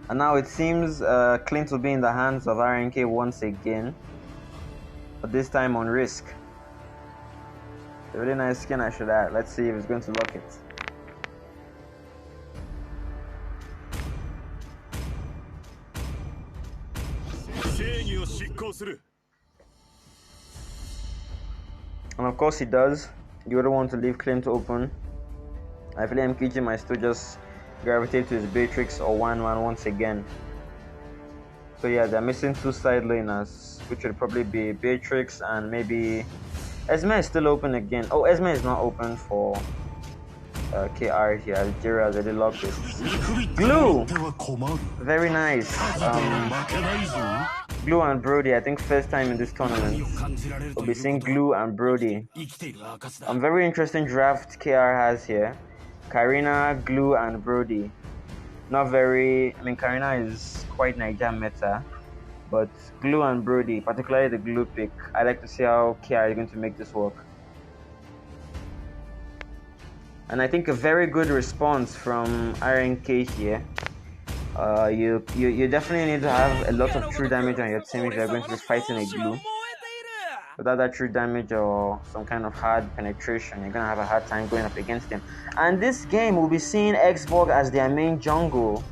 And now it seems Clint will be in the hands of RNK once again, but this time on Risk. A really nice skin, I should add. Let's see if it's going to lock it. And of course he does. You wouldn't want to leave Clint open. I feel MKG might still just gravitate to his Beatrix or 1-1 once again. So yeah, they're missing two side laners, which would probably be Beatrix and maybe Esme is still open again. Oh, Esme is not open for KR here. Jira has already locked it. Glue! Very nice. Glue and Brody, I think first time in this tournament. We'll be seeing Glue and Brody. Very interesting draft KR has here. Karina, Glue and Brody. Karina is quite Niger meta. But Glue and Brody, particularly the Glue pick, I'd like to see how KR is going to make this work. And I think a very good response from RNK here. You definitely need to have a lot of true damage on your team if you're going to be fighting a Glue. Without that true damage or some kind of hard penetration, you're going to have a hard time going up against him. And this game, we'll be seeing Xborg as their main jungle.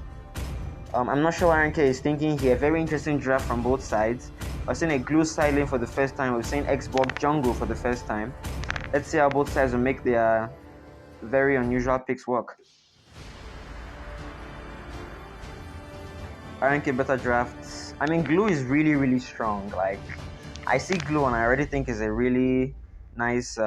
I'm not sure what RNK is thinking here. Very interesting draft from both sides. We're seeing a Glue side lane for the first time. We're seeing Xborg jungle for the first time. Let's see how both sides will make their very unusual picks work. RNK better drafts. Glue is really, really strong. Like, I see Glue and I already think is a really nice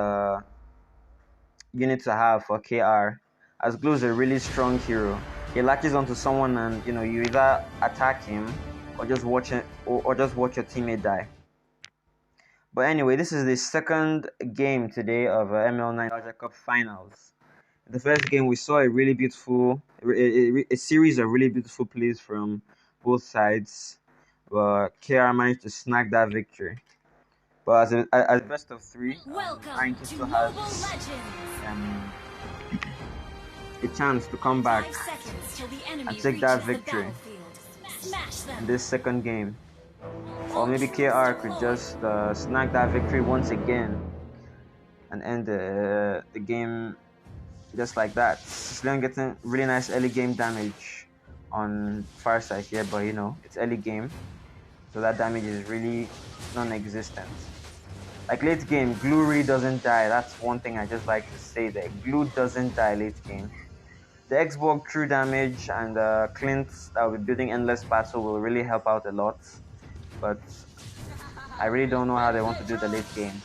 unit to have for KR. As Glue is a really strong hero. He latches onto someone and you either attack him or just watch it or just watch your teammate die. But anyway, this is the second game today of ML9 Larger Cup Finals. In the first game, we saw a really beautiful, a series of really beautiful plays from both sides. But KR managed to snag that victory. But as best of three, RNK still has a chance to come back and take that victory in this second game. Or maybe KR could just snag that victory once again and end the game just like that. Sicilian getting really nice early game damage on far side here, but it's early game. so that damage is really non-existent. Like late game, Glue really doesn't die. That's one thing I just like to say there. Glue doesn't die late game. The Xborg true damage and Clint that will be building Endless Battle will really help out a lot. But I really don't know how they want to do the late game.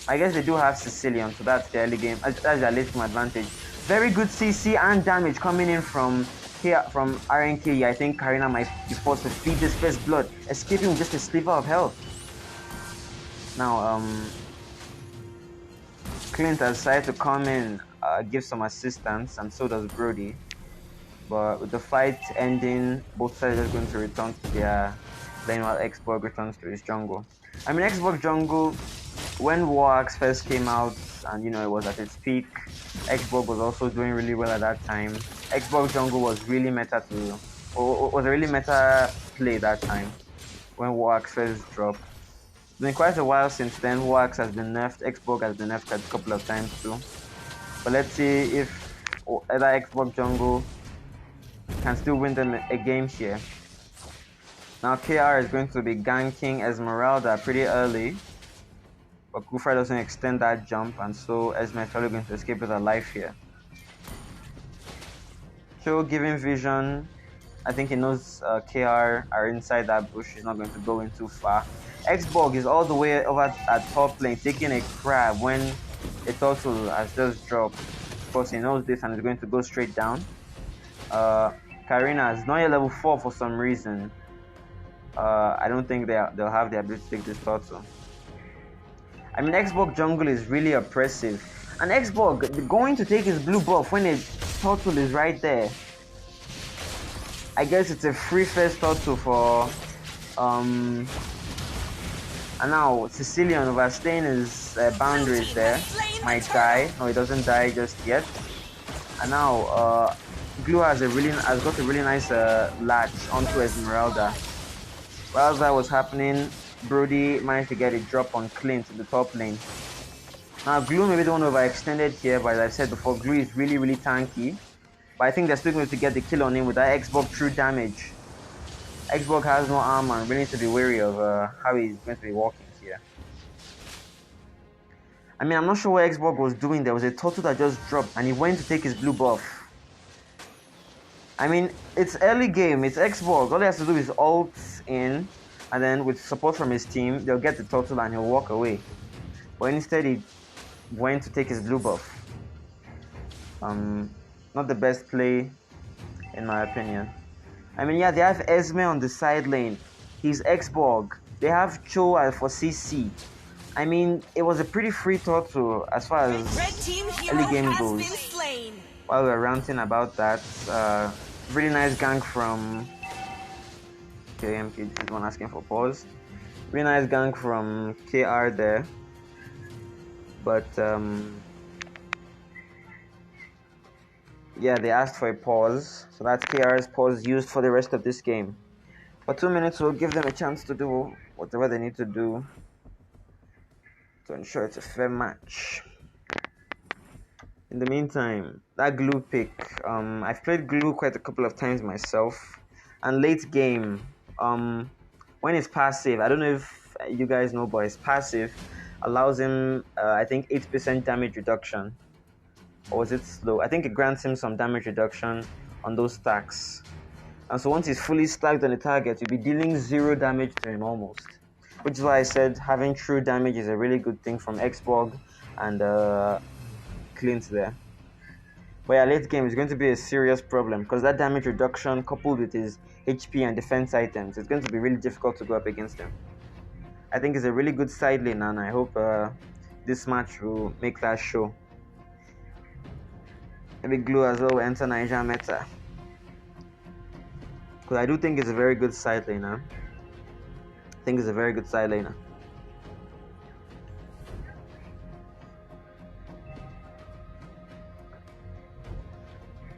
I guess they do have Sicilian, so that's the early game. That's their late game advantage. Very good CC and damage coming in from here from RNK. I think Karina might be forced to feed this first blood, escaping with just a sliver of health. Now, Clint has decided to come in, give some assistance, and so does Brody. But with the fight ending, both sides are going to return to their lane while Xborg returns to his jungle. I mean, Xborg jungle, when Warx first came out and it was at its peak, Xborg was also doing really well at that time. Xborg jungle was really meta was a really meta play that time when Warx first dropped. It's been quite a while since then. Warx has been nerfed, Xborg has been nerfed a couple of times too. But let's see if either Xborg jungle can still win them a game here. Now KR is going to be ganking Esmeralda pretty early, but Kufra doesn't extend that jump, and so Esme is probably going to escape with her life here. Cho giving vision. I think he knows KR are inside that bush. He's not going to go in too far. Xborg is all the way over at top lane taking a crab when a turtle has just dropped. Of course, he knows this and is going to go straight down. Karina is not yet level 4 for some reason. I don't think they'll have the ability to take this turtle. I mean, Xborg jungle is really oppressive. And Xborg going to take his blue buff when a turtle is right there. I guess it's a free first turtle for and now Sicilian overstaying his boundaries there. Might die. No, he doesn't die just yet. And now Glue has got a really nice latch onto Esmeralda. While that was happening, Brody managed to get a drop on Clint in the top lane. Now Glue maybe don't overextended here, but as I said before, Glue is really, really tanky. But I think they're still going to get the kill on him with that Xborg true damage. Xborg has no armor and really need to be wary of how he's going to be walking here. I mean, I'm not sure what Xborg was doing. There was a turtle that just dropped and he went to take his blue buff. I mean, it's early game, it's Xborg. All he has to do is ult in, and then with support from his team, they'll get the turtle and he'll walk away. But instead, he went to take his blue buff. Not the best play, in my opinion. I mean, yeah, they have Esme on the side lane. He's Xborg. They have Cho for CC. I mean, it was a pretty free turtle as far as early game goes. While we're ranting about that, really nice gank from KMK. This is one asking for pause. Really nice gank from KR there. But yeah, they asked for a pause, so that's KR's pause used for the rest of this game. For 2 minutes, we'll give them a chance to do whatever they need to do to ensure it's a fair match. In the meantime, that Glue pick, I've played Glue quite a couple of times myself, and late game, when it's passive, I don't know if you guys know, but it's passive, allows him, I think, 8% damage reduction. Or was it slow? I think it grants him some damage reduction on those stacks. And so once he's fully stacked on the target, you'll be dealing 0 damage to him almost. Which is why I said having true damage is a really good thing from Xborg and Clint there. But yeah, late game is going to be a serious problem because that damage reduction coupled with his HP and defense items, it's going to be really difficult to go up against him. I think it's a really good side lane, and I hope this match will make that show. Maybe Glue as well will enter Niger meta. Because I do think it's a very good side laner. I think it's a very good side laner.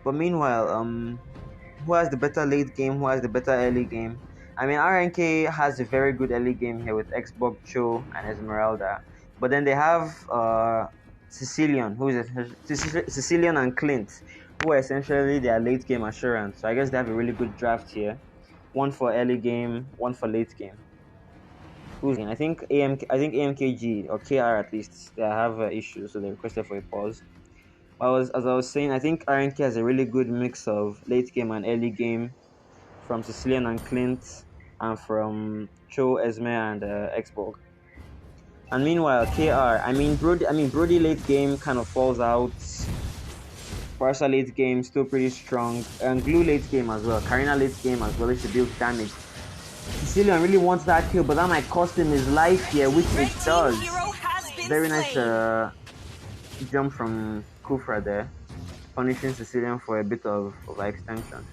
But meanwhile, who has the better late game? Who has the better early game? I mean, RNK has a very good early game here with Xborg, Cho, and Esmeralda. But then they have Sicilian, Sicilian and Clint, who are essentially their late game assurance. So I guess they have a really good draft here. One for early game, one for late game. Who's in? I think AMKG or KR at least they have issues, so they requested for a pause. As I was saying, I think RNK has a really good mix of late game and early game from Sicilian and Clint, and from Cho, Esme, and Xborg. And meanwhile, KR, Brody late game kind of falls out. Barca late game still pretty strong, and Glue late game as well. Karina late game as well. If she builds damage. Sicilian really wants that kill, but that might cost him his life here, which it does. Very nice jump from Kufra there, punishing Sicilian for a bit of extension.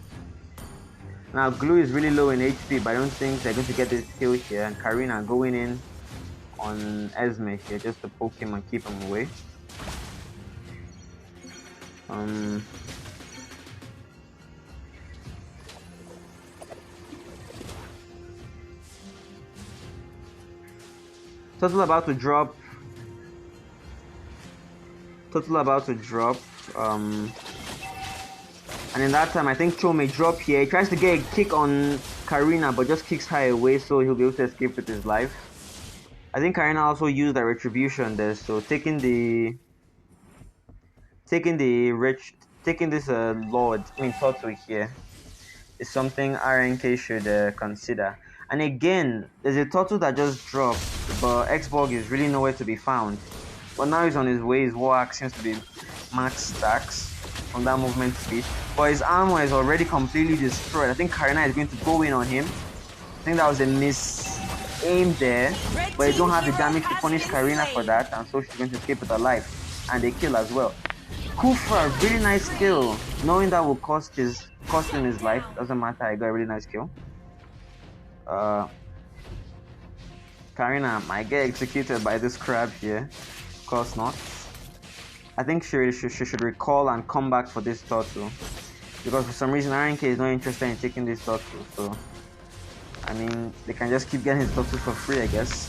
Now Glue is really low in HP, but I don't think they're going to get this kill here. And Karina going in on Esme here just to poke him and keep him away. Total about to drop. And in that time, I think Cho may drop here. He tries to get a kick on Karina, but just kicks her away, so he'll be able to escape with his life. I think Karina also used a retribution there, so taking this Toto here is something RNK should consider. And again, there's a Toto that just dropped, but Xborg is really nowhere to be found. But now he's on his way. His war axe seems to be max stacks from that movement speed, but his armor is already completely destroyed. I think Karina is going to go in on him. I think that was a miss aim there, but they don't have the damage to punish Karina for that, and so she's going to escape with her life, and they kill as well. Kufra, really nice kill. Knowing that will cost him his life, doesn't matter. I got a really nice kill. Karina might get executed by this crab here. Of course not. I think she should recall and come back for this turtle, because for some reason RNK is not interested in taking this turtle. So I mean, they can just keep getting his turtle for free, I guess.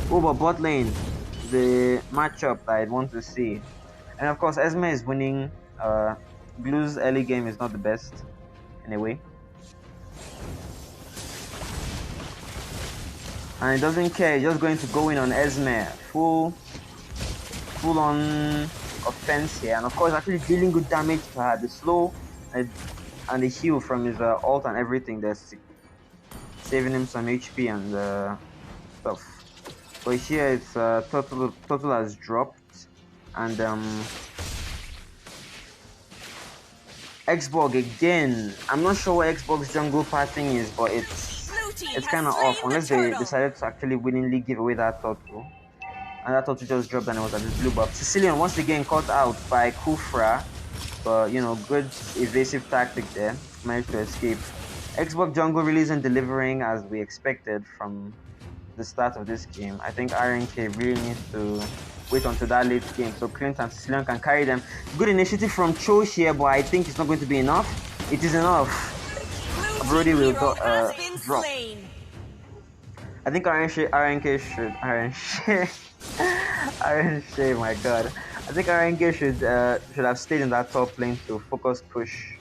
Oh, but bot lane, the matchup that I'd want to see, and of course Esme is winning. Blue's early game is not the best in a way, and he doesn't care. He's just going to go in on Esme, full on offense here, and of course actually dealing good damage to her. The slow and the heal from his ult and everything, that's saving him some HP and stuff. But here it's total has dropped, and Xborg again. I'm not sure what Xborg's jungle pathing is, but it's kind of off unless they decided to actually willingly give away that turtle. And that turtle just dropped and it was at this blue buff. Sicilian once again caught out by Kufra, but you know, good evasive tactic there. Managed to escape. Xbox jungle really isn't delivering as we expected from the start of this game. I think RNK really needs to wait until that late game so Clint and Sicilian can carry them. Good initiative from Cho here, but I think it's not going to be enough. It is enough. Brody will drop. I think RNK my god. I think RNK should have stayed in that top lane to focus push.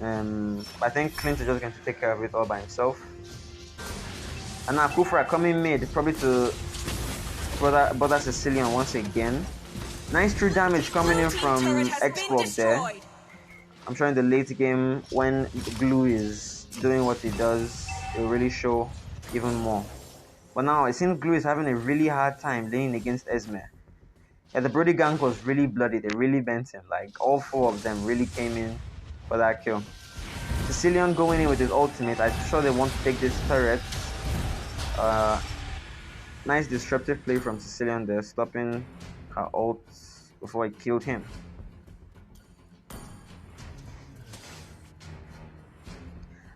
I think Clint is just going to take care of it all by himself. And now Kufra coming mid, probably to bother Sicilian once again. Nice true damage coming in from Xbox there. I'm sure in the late game when Glue is doing what he does, it will really show even more. But now it seems Glue is having a really hard time laying against Esme. Yeah, the Brody gang was really bloody. They really bent him. Like all four of them really came in for that kill. Sicilian going in with his ultimate. I'm sure they want to take this turret. Nice disruptive play from Sicilian there, stopping her ult before it killed him.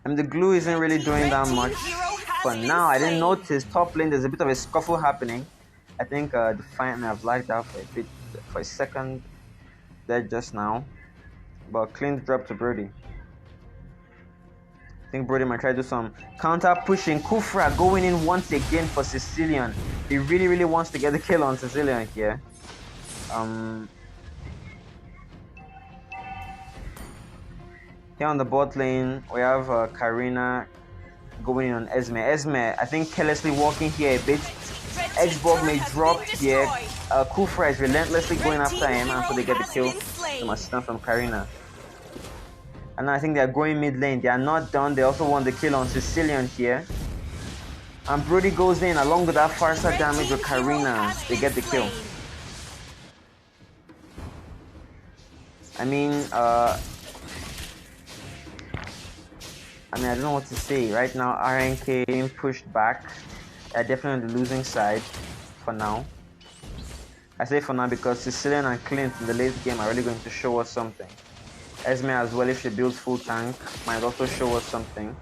And the Glue isn't really doing that much. But now I didn't notice top lane. There's a bit of a scuffle happening. I think Defiant may have lagged out for a second there just now. But Clint dropped to Brody. I think Brody might try to do some counter pushing. Kufra going in once again for Sicilian. He really wants to get the kill on Sicilian here. Here on the bot lane, we have Karina going on Esme. Esme, I think carelessly walking here a bit. Xborg may drop here. Kufra is relentlessly going after him, and so they get the kill. Some assistance from Karina. And I think they are going mid lane. They are not done. They also won the kill on Sicilian here. And Brody goes in along with that Farsa damage with Karina. They get the kill. I mean, I don't know what to say. Right now, RNK being pushed back. They're definitely on the losing side for now. I say for now because Sicilian and Clint in the late game are really going to show us something. Esme as well, if she builds full tank, might also show us something.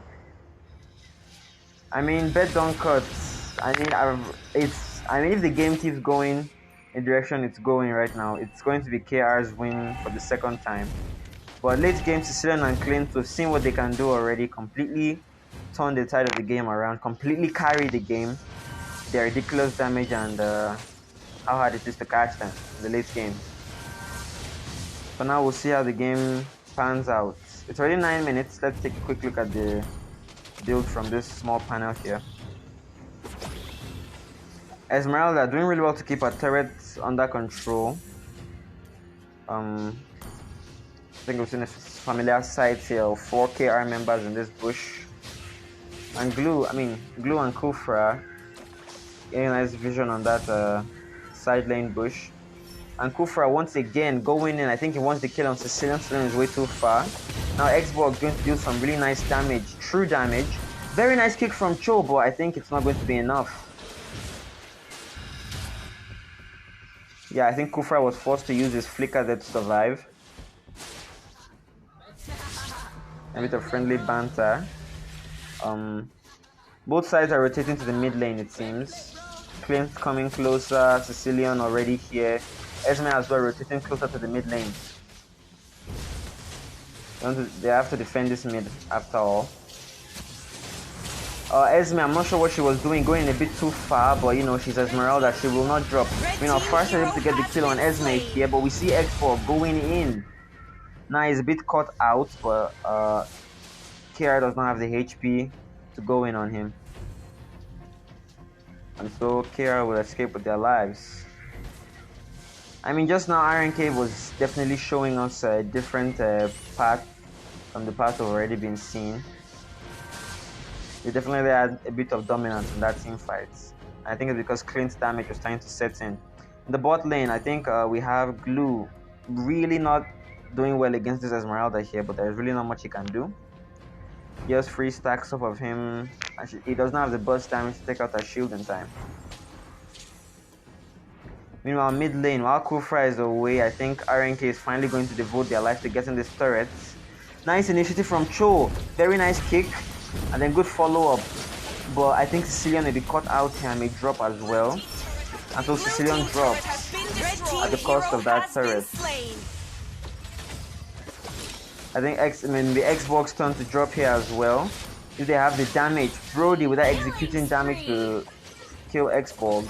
I mean, bet don't cut. I mean, if the game keeps going in the direction it's going right now, it's going to be KR's win for the second time. But late game, Sicilian and Clint, we've seen what they can do already. Completely turn the tide of the game around. Completely carry the game. Their ridiculous damage and how hard it is to catch them in the late game. For now, we'll see how the game pans out. It's already 9 minutes. Let's take a quick look at the build from this small panel here. Esmeralda doing really well to keep her turrets under control. I think we've seen a familiar sight here of 4 KR members in this bush. And Glue and Kufra getting a nice vision on that side lane bush. And Kufra once again going in. I think he wants the kill on Sicilian. Sicilian is way too far. Now Xborg going to do some really nice damage, true damage. Very nice kick from Cho, but I think it's not going to be enough. Yeah, I think Kufra was forced to use his flicker there to survive. A bit of friendly banter. Both sides are rotating to the mid lane, it seems. Clint coming closer, Sicilian already here. Esme as well rotating closer to the mid lane. They have to defend this mid after all. Esme, I'm not sure what she was doing, going a bit too far, but you know, she's Esmeralda, she will not drop. You know, first able to get the kill on Esme here, but we see X4 going in. Now he's a bit caught out, but KR does not have the HP to go in on him. And so KR will escape with their lives. I mean, just now RNK was definitely showing us a different path from the path we've already been seeing. They definitely had a bit of dominance in that team fight. I think it's because Clint's damage was starting to set in. In the bot lane, I think we have Glue really not doing well against this Esmeralda here, but there's really not much he can do. Just 3 stacks off of him. Actually, he doesn't have the burst damage to take out her shield in time. Meanwhile, mid lane, while Kufra is away, I think RNK is finally going to devote their life to getting this turret. Nice initiative from Cho. Very nice kick. And then good follow-up. But I think Sicilian may be caught out here and may drop as well. And so Sicilian drops at the cost of that turret. I think the Xbox turn to drop here as well. If they have the damage, Brody without executing damage to kill Xborg.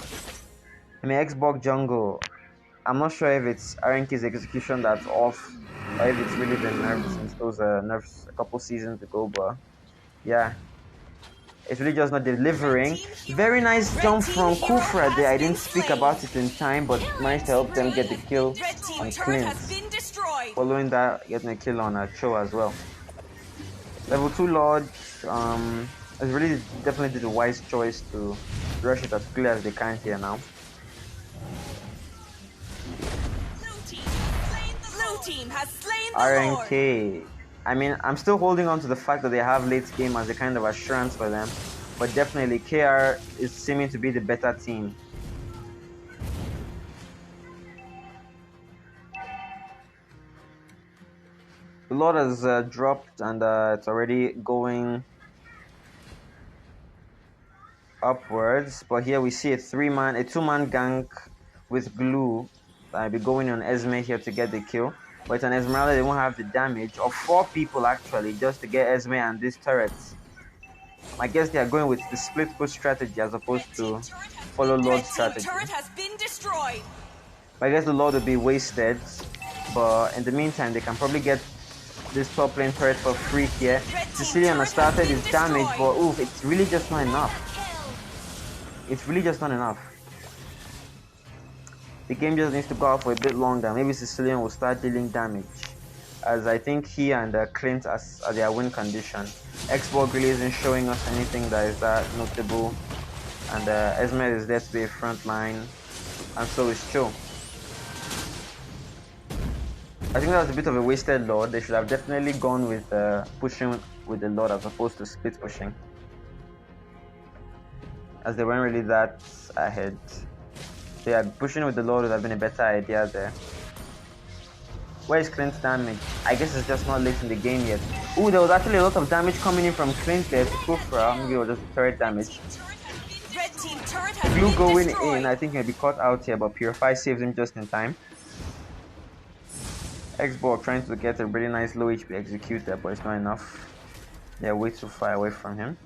I mean, Xborg jungle. I'm not sure if it's RNK's execution that's off, or if it's really been nerfed since those nerfs a couple seasons ago, but yeah. It's really just not delivering. Very nice jump from Kufra there. I didn't speak about it in time, but managed to help them get the kill on Clint. Following that, getting a kill on Cho as well. Level 2 Lord is really definitely the wise choice to rush it as quickly as they can here now. RNK. I mean, I'm still holding on to the fact that they have late game as a kind of assurance for them, but definitely KR is seeming to be the better team. The Lord has dropped and it's already going upwards, but here we see a 2-man gank with Glue. I'll be going on Esme here to get the kill. But on Esmeralda, they won't have the damage of 4 people actually just to get Esme and these turrets. I guess they are going with the split push strategy as opposed to follow Lord's strategy. I guess the Lord will be wasted, but in the meantime, they can probably get this top lane turret for free here. Sicilian has started his damage, but oof, it's really just not enough. It's really just not enough. The game just needs to go out for a bit longer. Maybe Sicilian will start dealing damage, as I think he and Clint are their win condition. Xbox really isn't showing us anything that is that notable, and Esmed is there to be a front line, and so is Cho. I think that was a bit of a wasted Lord. They should have definitely gone with pushing with the Lord as opposed to split pushing, as they weren't really that ahead. So yeah, pushing with the Lord would have been a better idea there. Where is Clint's damage? I guess it's just not late in the game yet. Ooh, there was actually a lot of damage coming in from Clint there to Kufra. Maybe it was just turret damage. Blue going in, I think he'll be caught out here, but Purify saves him just in time. Xbox trying to get a really nice low HP executor, but it's not enough. They're way too far away from him.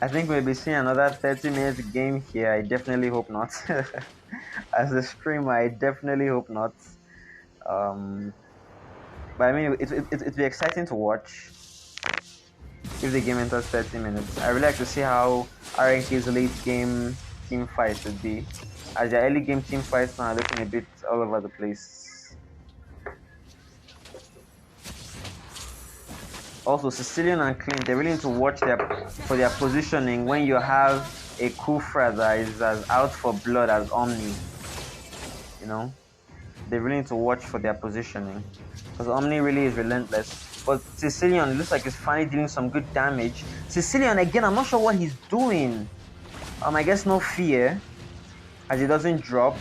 I think we'll be seeing another 30 minutes game here. I definitely hope not. As a streamer, I definitely hope not. But I mean, it'll be exciting to watch if the game enters 30 minutes. I really like to see how RNK's late game team fights would be, as their early game team fights now are looking a bit all over the place. Also, Sicilian and Clint, they really need to watch for their positioning when you have a Kufra that is as out for blood as Omni. You know, they really need to watch for their positioning, because Omni really is relentless. But Sicilian looks like he's finally dealing some good damage. Sicilian again, I'm not sure what he's doing. I guess no fear, as he doesn't drop.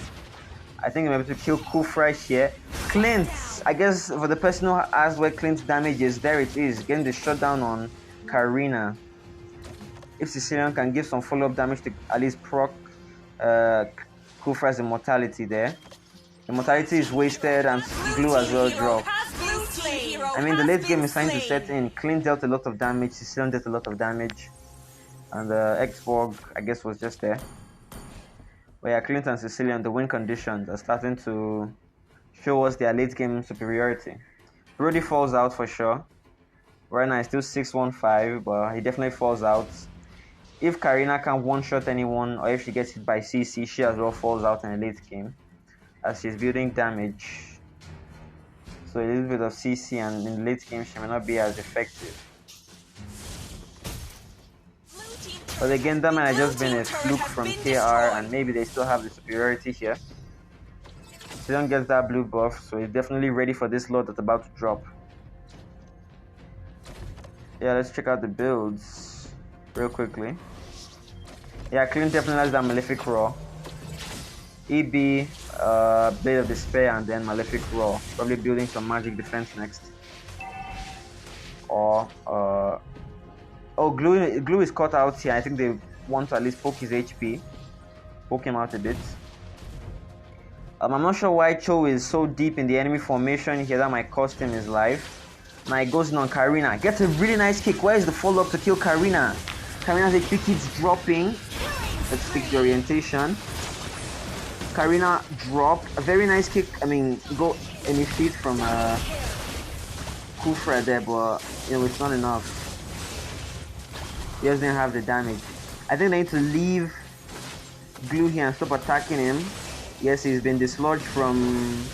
I think I'm able to kill Kufra here. Clint, I guess for the person who asked where Clint's damage is, there it is, getting the shutdown on Karina. If Sicilian can give some follow-up damage to at least proc Kufra's immortality there. Immortality is wasted and glue as well dropped. I mean, the late game is starting to set in. Clint dealt a lot of damage, Sicilian dealt a lot of damage, and Xborg, I guess, was just there. But yeah, Clint and Sicilian, the win conditions are starting to show us their late game superiority. Brody falls out for sure. Right now, it's still 6-1-5, but he definitely falls out. If Karina can one-shot anyone, or if she gets hit by CC, she as well falls out in the late game, as she's building damage. So a little bit of CC, and in the late game, she may not be as effective. But again, that might have just been a fluke from KR, and maybe they still have the superiority here. Sicilian gets that blue buff, so he's definitely ready for this load that's about to drop. Yeah, let's check out the builds real quickly. Yeah, Clint definitely has that Malefic Raw. EB, Blade of Despair, and then Malefic Raw. Probably building some magic defense next. Or, oh, Glue is caught out here. I think they want to at least poke his HP. Poke him out a bit. I'm not sure why Cho is so deep in the enemy formation here. That might cost him his life. Now he goes in on Karina. Gets a really nice kick. Where is the follow-up to kill Karina? Karina's HP keeps dropping. Let's fix the orientation. Karina dropped. A very nice kick. I mean, go initiate from Kufra there, but you know, it's not enough. He doesn't have the damage. I think they need to leave Glue here and stop attacking him. Yes, he's been dislodged from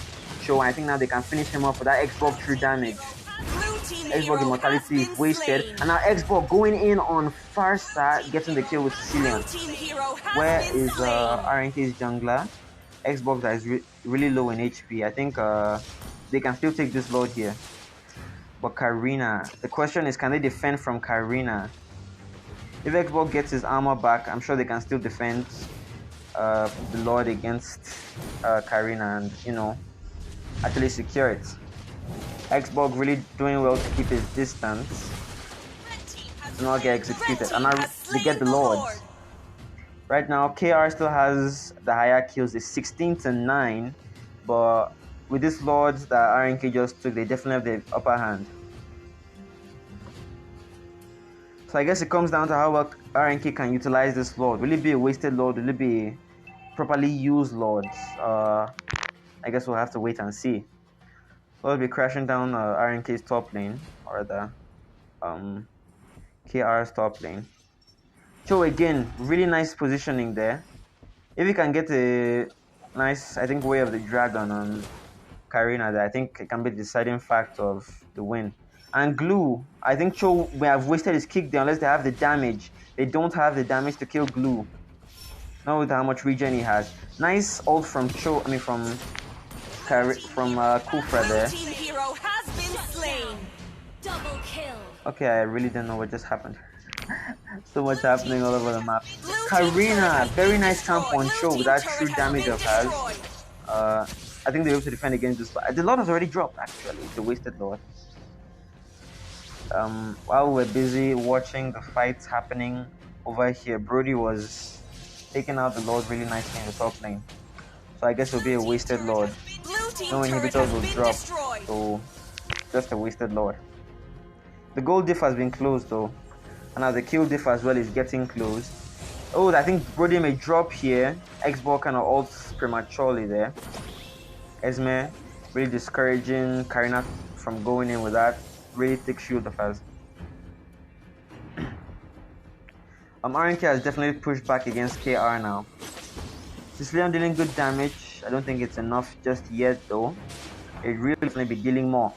Cho. I think now they can finish him off with that Xbox true damage. Xbox immortality is wasted. And now Xbox going in on Farsa, getting the kill with Sicilian. Where is RNK's jungler? Xbox that is really low in HP. I think they can still take this load here. But Karina, the question is, can they defend from Karina? If Xbox gets his armor back, I'm sure they can still defend the Lord against Karina and, you know, actually secure it. Xbox really doing well to keep his distance to not get executed, and now they get the Lord. Right now, KR still has the higher kills, it's 16-9, but with this Lord that RNK just took, they definitely have the upper hand. So I guess it comes down to how well RNK can utilize this Lord. Will it be a wasted Lord? Will it be properly used Lords? I I guess we'll have to wait and see. We'll be crashing down RNK's top lane, or the KR's top lane. Cho again, really nice positioning there. If you can get a nice, I think, Way of the Dragon on Karina, that I think it can be the deciding factor of the win. And Glue, I think Cho may have wasted his kick there unless they have the damage. They don't have the damage to kill Glue. Not with how much regen he has. Nice ult from Cho, I mean from Kufra there.
Blue team hero has been slain.
Double kill.
Okay, I really don't know what just happened. So much happening all over the map. Karina, very nice camp on Cho with that true damage of hers. I think they're able to defend against this. The Lord has already dropped, actually. It's a wasted Lord. While we're busy watching the fights happening over here, Brody was taking out the Lord really nicely in the top lane. So I guess it'll be a wasted Lord. No inhibitors will drop, so just a wasted Lord. The gold diff has been closed though. And now the kill diff as well is getting closed. Oh, I think Brody may drop here. Xbox kind of ults prematurely there. Esme really discouraging Karina from going in with that really thick shield of hers. RNK has definitely pushed back against KR now. Sicilian dealing good damage. I don't think it's enough just yet though. It really definitely be dealing more.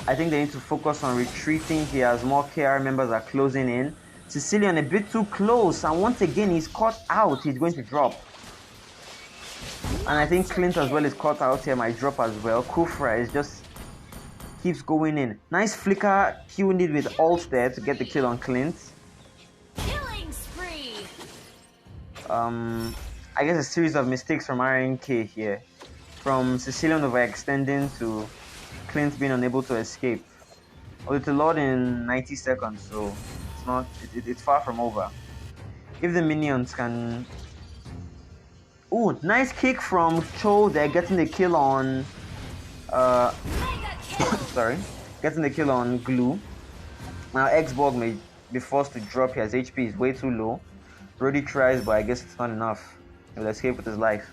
I think they need to focus on retreating here as more KR members are closing in. Sicilian a bit too close, and once again he's caught out. He's going to drop. And I think Clint as well is caught out here, might drop as well. Kufra is just keeps going in. Nice flicker, Q need with ult there to get the kill on Clint.
Killing spree.
I guess a series of mistakes from RNK here. From Sicilian overextending to Clint being unable to escape. Well, it's a lot in 90 seconds, so it's not. It's far from over. If the minions can. Ooh, nice kick from Cho. They're getting the kill on. Sorry, getting the kill on Glue. Now Xborg may be forced to drop here. His HP is way too low. Brody tries, but I guess it's not enough. He'll escape with his life.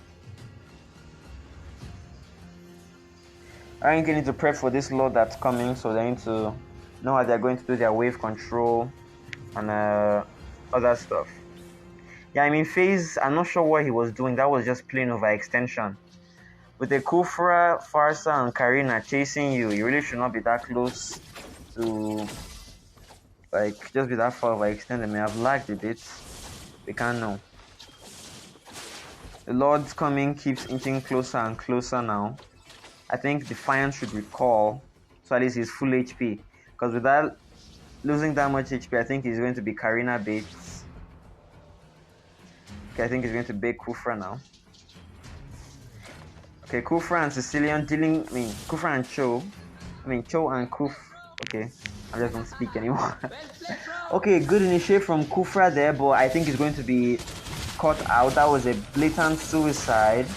RNK need to prep for this load that's coming, so they need to know how they're going to do their wave control and other stuff. Yeah, I mean, FaZe, I'm not sure what he was doing. That was just plain overextension. With the Kufra, Farsa, and Karina chasing you, you really should not be that close to, like, just be that far overextended. May have lagged a bit. We can't know. The Lord's coming keeps inching closer and closer now. I think Defiant should recall, so at least he's full HP. Because without losing that much HP, I think he's going to be Karina bait. Okay, I think he's going to bait Kufra now. Okay, Kufra and Sicilian dealing, Kufra and Cho. Cho and Kuf. Okay, I just don't speak anymore. Okay, good initiate from Kufra there, but I think he's going to be caught out. That was a blatant suicide.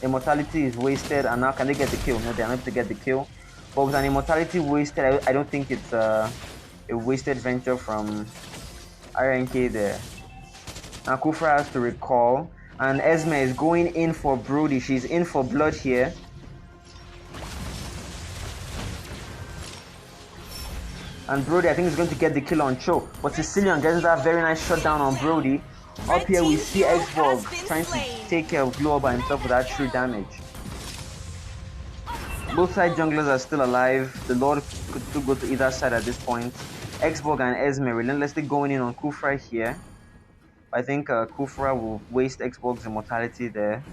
Immortality is wasted, and now can they get the kill? No, they're not able to get the kill. But with an immortality wasted, I don't think it's a wasted venture from RNK there. Now Kufra has to recall, and Esme is going in for Brody. She's in for blood here. And Brody, I think, is going to get the kill on Cho. But Sicilian gets that very nice shutdown on Brody. Up here we see Xbox trying to take care of Glow by himself without true damage. Both side junglers are still alive. The Lord could still go to either side at this point. Xbox and Esme relentlessly going in on Kufra here. I think Kufra will waste Xbox's immortality there.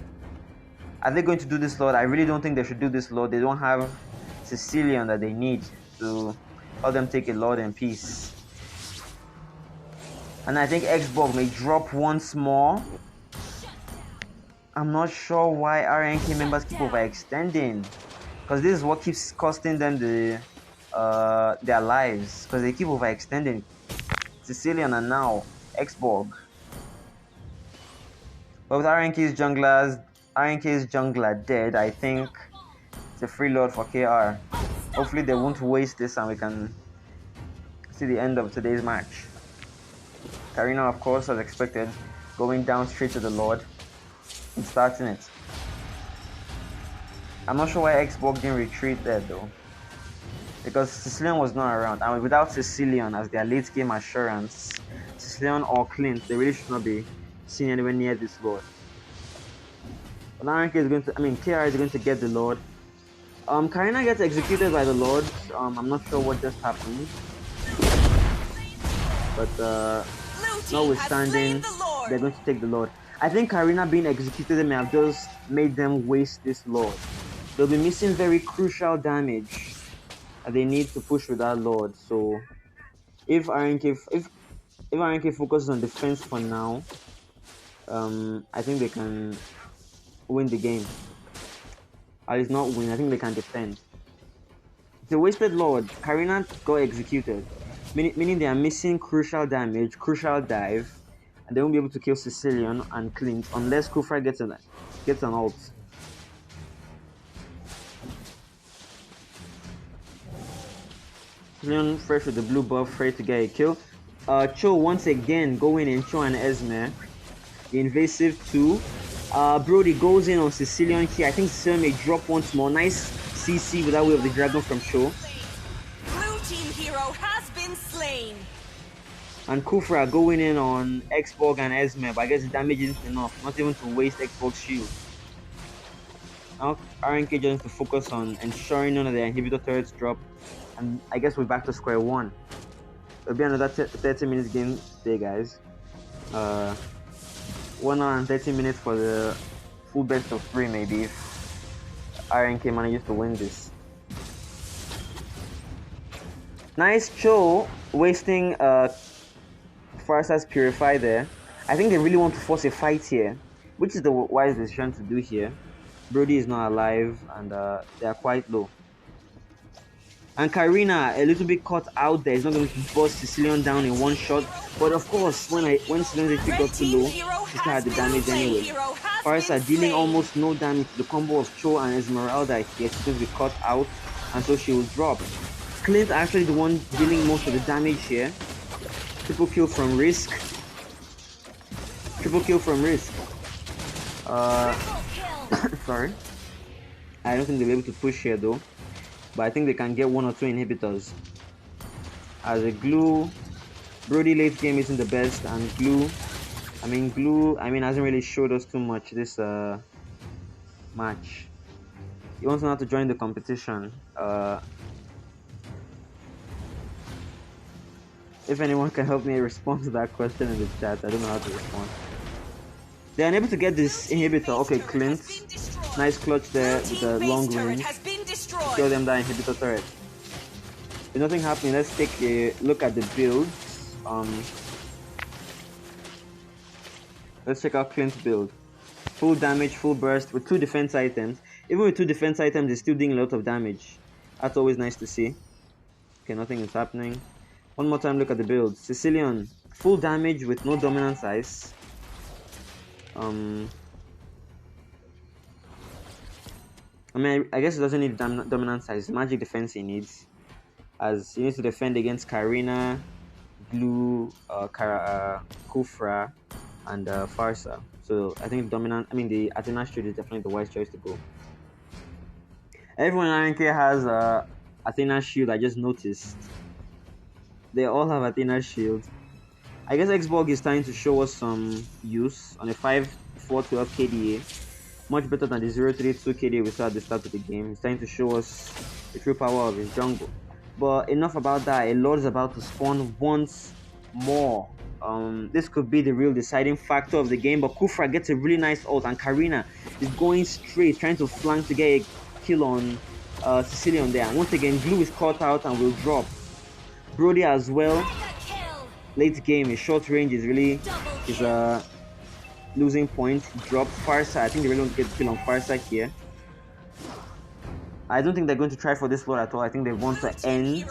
Are they going to do this Lord? I really don't think they should do this Lord. They don't have Sicilian that they need to help them take a Lord in peace. And I think Xbox may drop once more. I'm not sure why RNK members keep overextending. Because this is what keeps costing them their lives. Because they keep overextending. Sicilian and now Xbox. But with RNK's jungler dead, I think it's a free Lord for KR. Hopefully they won't waste this and we can see the end of today's match. Karina, of course, as expected, going down straight to the Lord and starting it. I'm not sure why Xbox didn't retreat there though. Because Sicilian was not around. And without Sicilian as their late game assurance, Sicilian or Clint, they really should not be seen anywhere near this Lord. But RNK is going to, KR is going to get the Lord. Karina gets executed by the Lord. I'm not sure what just happened. But notwithstanding, they're going to take the Lord. I think Karina being executed may have just made them waste this Lord. They'll be missing very crucial damage that they need to push with that Lord. So if RNK focuses on defense for now, I think they can win the game. At least not win, I think they can defend. It's a wasted Lord. Karina got executed. Meaning they are missing crucial damage, crucial dive, and they won't be able to kill Sicilian and Clint unless Kufra gets an ult. Sicilian fresh with the blue buff, ready to get a kill. Cho once again going in, Cho and Esme. The invasive 2. Brody goes in on Sicilian here. I think Sicilian may drop once more. Nice CC with that Way of the Dragon from Cho.
Blue team hero has been slain.
And Kufra going in on Xborg and Esme, but I guess the damage isn't enough. Not even to waste Xborg's shield. Now RNK just needs to focus on ensuring none of their inhibitor turrets drop. And I guess we're back to square one. It'll be another 30 minutes game today, guys. 1 hour and 30 minutes for the full best of 3 maybe if RNK manages to win this. Nice Cho wasting Farsa's Purify there. I think they really want to force a fight here, which is the wise decision to do here. Brody is not alive and they are quite low. And Karina a little bit caught out there. He's not going to bust Sicilian down in one shot. But of course, when Sicilian got too low, she still had the damage anyway. Farsa dealing almost no damage to the combo of Cho and Esmeralda here. She's going to be caught out, and so she will drop. Clint actually the one dealing most of the damage here. Triple kill from Risk. Triple kill from Risk. Sorry. I don't think they'll be able to push here though. But I think they can get 1 or 2 inhibitors. As a Glue, Brody late game isn't the best, and Glue hasn't really showed us too much this match. He wants now to join the competition. If anyone can help me respond to that question in the chat, I don't know how to respond. They are unable to get this inhibitor. Okay, Clint. Nice clutch there with the long range. Kill them that inhibitor turret. With nothing happening, let's take a look at the builds. Let's check out Clint's build. Full damage, full burst with 2 defense items. Even with 2 defense items, it's still doing a lot of damage. That's always nice to see. Okay, nothing is happening. One more time, look at the build. Sicilian, full damage with no dominance ice. I guess it doesn't need dominant size. Magic defense he needs, as he needs to defend against Karina, Glue, Kufra, and Farsa. So I think the Athena shield is definitely the wise choice to go. Everyone in RNK has Athena shield. I just noticed they all have Athena shield. I guess Xborg is trying to show us some use on a 5-4-12 KDA. Much better than the 0-3-2 KDA we saw at the start of the game. He's trying to show us the true power of his jungle. But enough about that. A Lord is about to spawn once more. This could be the real deciding factor of the game. But Kufra gets a really nice ult, and Karina is going straight, trying to flank to get a kill on Sicilian there. And once again, Glue is caught out and will drop. Brody as well. Late game, his short range is really losing point. Drop Farsa. I think they really want to get the kill on Farsa here. I don't think they're going to try for this Lord at all. I think they want to end.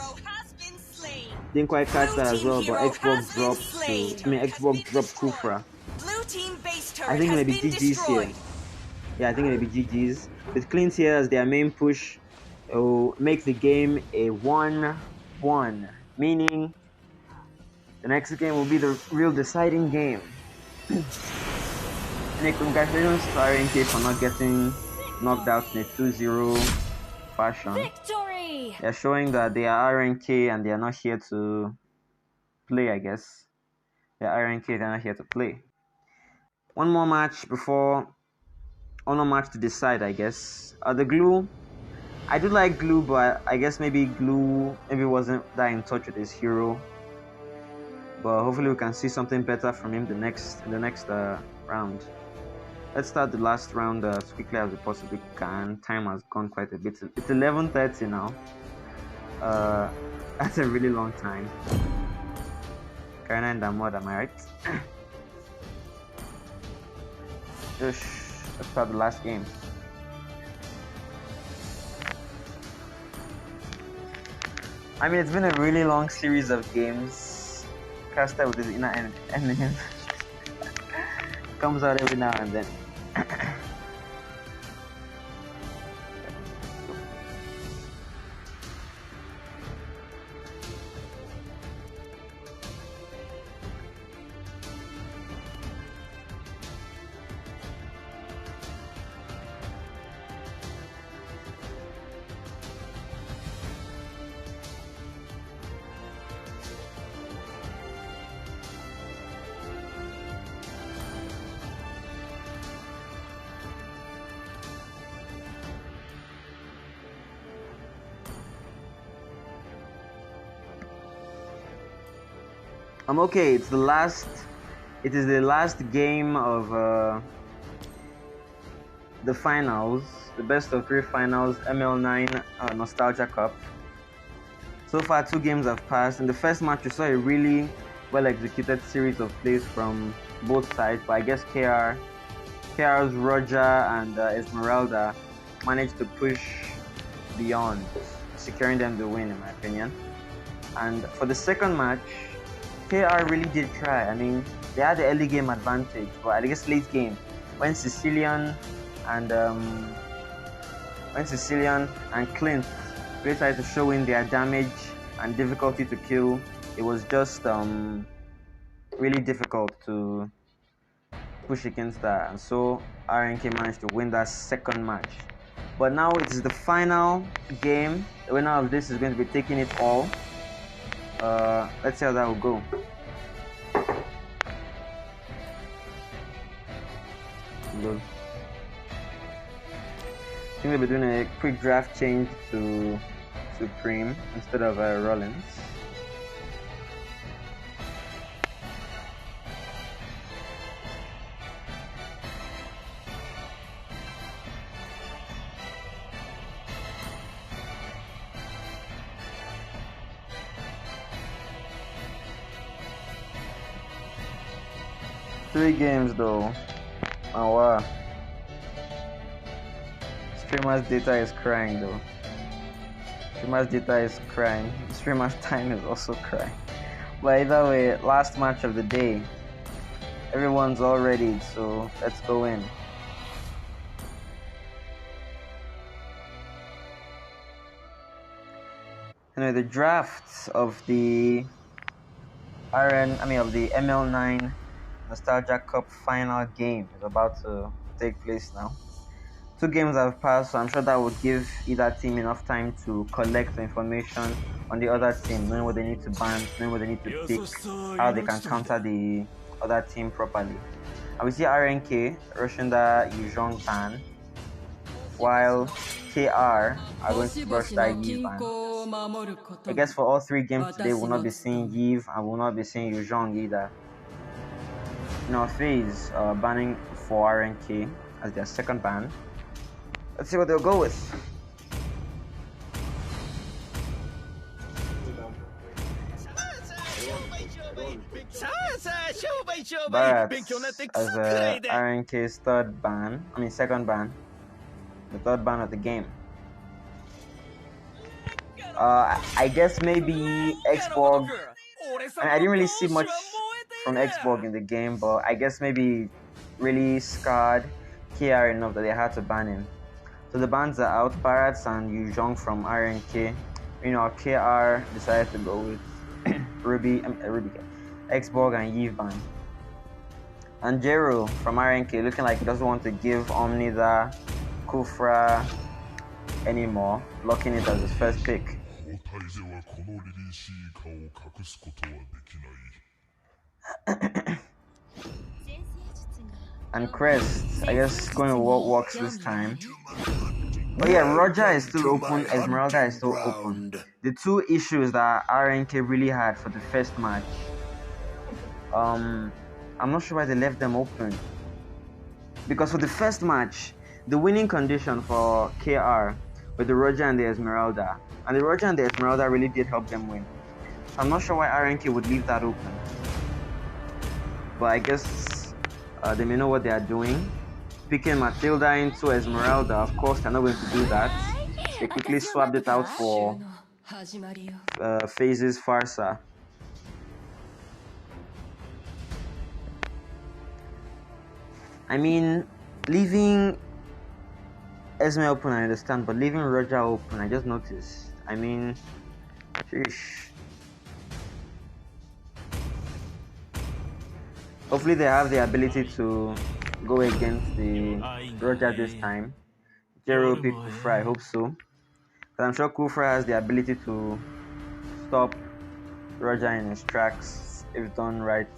Didn't quite catch that as well, but Xbox dropped Xbox dropped Kufra. I think maybe GG's here. Yeah, I think maybe GG's. With Clint here as their main push, it will make the game a 1-1. Meaning the next game will be the real deciding game. And congratulations to RNK for not getting knocked out in a 2-0 fashion.
Victory!
They're showing that they are RNK and they are not here to play, I guess. They're RNK, they're not here to play. One more match to decide, I guess. The Glue, I do like Glue, but I guess maybe Glue wasn't that in touch with his hero. But hopefully we can see something better from him in the next round. Let's start the last round as quickly as we possibly can. Time has gone quite a bit. It's 11:30 now. That's a really long time. Karina and Damod, am I right? Let's start the last game. I mean, it's been a really long series of games. Caster with his inner enemy comes out every now and then. I'm okay. It is the last game of the finals, the best of 3 finals, ML9 Nostalgia Cup. So far, 2 games have passed. In the first match, we saw a really well-executed series of plays from both sides, but I guess KR's Roger and Esmeralda managed to push beyond, securing them the win, in my opinion. And for the second match, KR really did try. I mean, they had the early game advantage, but I guess late game, when Sicilian and Clint really tried to show in their damage and difficulty to kill, it was just really difficult to push against that, and so RNK managed to win that second match. But now it is the final game. The winner of this is going to be taking it all. Let's see how that will go. Good. I think they'll be doing a quick draft change to Supreme instead of Rollins. Three games though. Oh wow. Streamer's data is crying though. Streamer's data is crying. Streamer's time is also crying. But either way, last match of the day. Everyone's all ready, so let's go in. Anyway, the draft of the ML9 Nostalgia Cup final game is about to take place now. 2 games have passed, so I'm sure that would give either team enough time to collect the information on the other team, knowing what they need to ban, knowing what they need to pick, how they can counter the other team properly. And we see RNK rushing the Yuzhong ban, while KR are going to rush that Yi ban. I guess for all 3 games today, we'll not be seeing Yi and we'll not be seeing Yuzhong either. In our phase, banning for RNK as their second ban. Let's see what they'll go with. Barat as RNK's second ban. The third ban of the game. I guess maybe Xborg. I didn't really see much from Xborg in the game, but I guess maybe really scarred KR enough that they had to ban him. So the bans are out. Barats and Yuzhong from RNK. KR decided to go with Xborg and Yi ban. And Jero from RNK looking like he doesn't want to give Omni the Kufra anymore, locking it as his first pick. And Crest, I guess, going to what works this time. But yeah, Roger is still open, Esmeralda is still open. The two issues that RNK really had for the first match, I'm not sure why they left them open. Because for the first match, the winning condition for KR with the Roger and the Esmeralda, and the Roger and the Esmeralda really did help them win. So I'm not sure why RNK would leave that open. But I guess they may know what they are doing. Picking Matilda into Esmeralda, of course, they're not going to do that. They quickly swapped it out for Phases Farsa. I mean, leaving Esme open, I understand, but leaving Roger open, I just noticed. I mean, sheesh. Hopefully they have the ability to go against the Roger this time. Jero pick Kufra, I hope so. But I'm sure Kufra has the ability to stop Roger in his tracks if done right.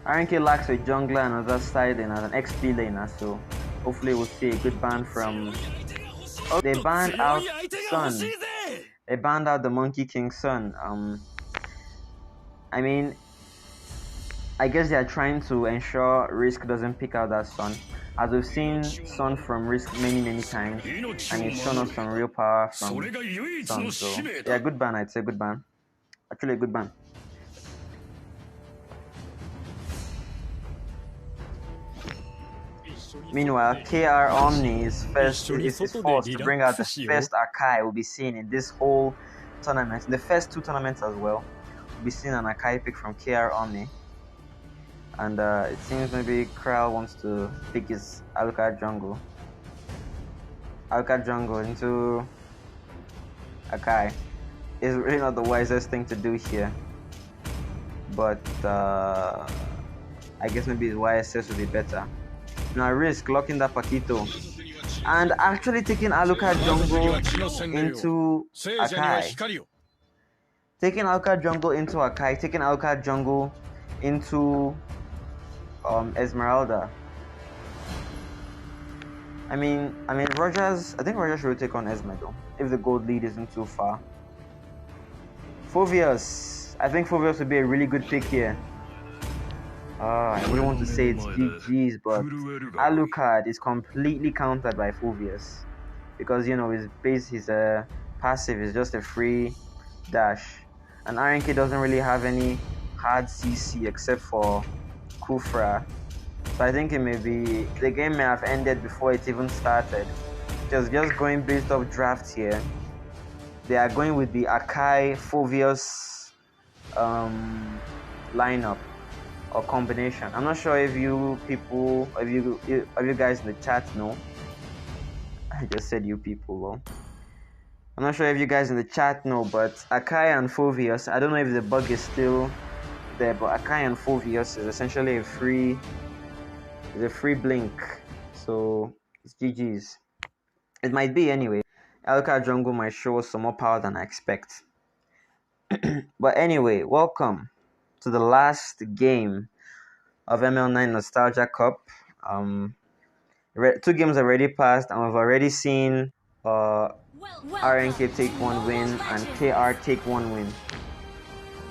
RNK lacks a jungler on the other side and as an XP laner, so hopefully we'll see a good ban from... Oh, they banned out Sun. They banned out the Monkey King Sun. I mean, I guess they are trying to ensure Risk doesn't pick out that Sun. As we've seen Sun from Risk many times, and he's shown us some real power from Sun. So yeah, good ban, I'd say good ban. Actually a good ban. Meanwhile, KR Omni is forced to bring out the first Akai we'll be seeing in this whole tournament. In the first two tournaments as well, we'll be seeing an Akai pick from KR Omni. And it seems maybe Kral wants to pick his Alucard jungle. Alucard jungle into Akai is really not the wisest thing to do here. But I guess maybe his YSS would be better. Now Risk locking that Paquito and actually taking Alucard jungle into Akai. Taking Alucard jungle into Akai, taking Alucard jungle into Esmeralda. I think Roger should take on Esme though, if the gold lead isn't too far. Phoveus. I think Phoveus would be a really good pick here. I wouldn't want to say it's GG's, but Alucard is completely countered by Phoveus because, you know, his passive is just a free dash, and RNK doesn't really have any hard CC except for Kufra. So I think the game may have ended before it even started. Just going based off drafts here. They are going with the Akai Phoveus lineup or combination. I'm not sure if you people, if you guys in the chat know. I just said you people though. I'm not sure if you guys in the chat know, but Akai and Phoveus, I don't know if the bug is still there, but Akai and Phoveus is essentially a free blink, so it's GG's. It might be anyway. Alucard jungle might show us some more power than I expect. But anyway, welcome to the last game of ML9 Nostalgia Cup. 2 games already passed, and we've already seen RNK take 1 win and KR take 1 win.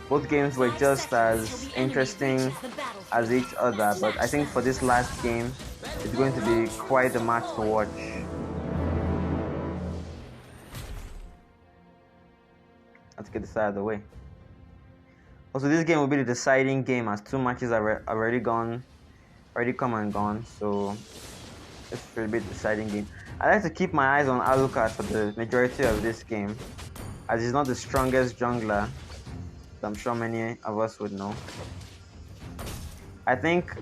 Both games were just as interesting as each other, but I think for this last game, it's going to be quite a match to watch. Let's get this out of the way. Also, this game will be the deciding game as 2 matches are already come and gone, so this will be the deciding game. I like to keep my eyes on Alucard for the majority of this game, as he's not the strongest jungler. I'm sure many of us would know. I think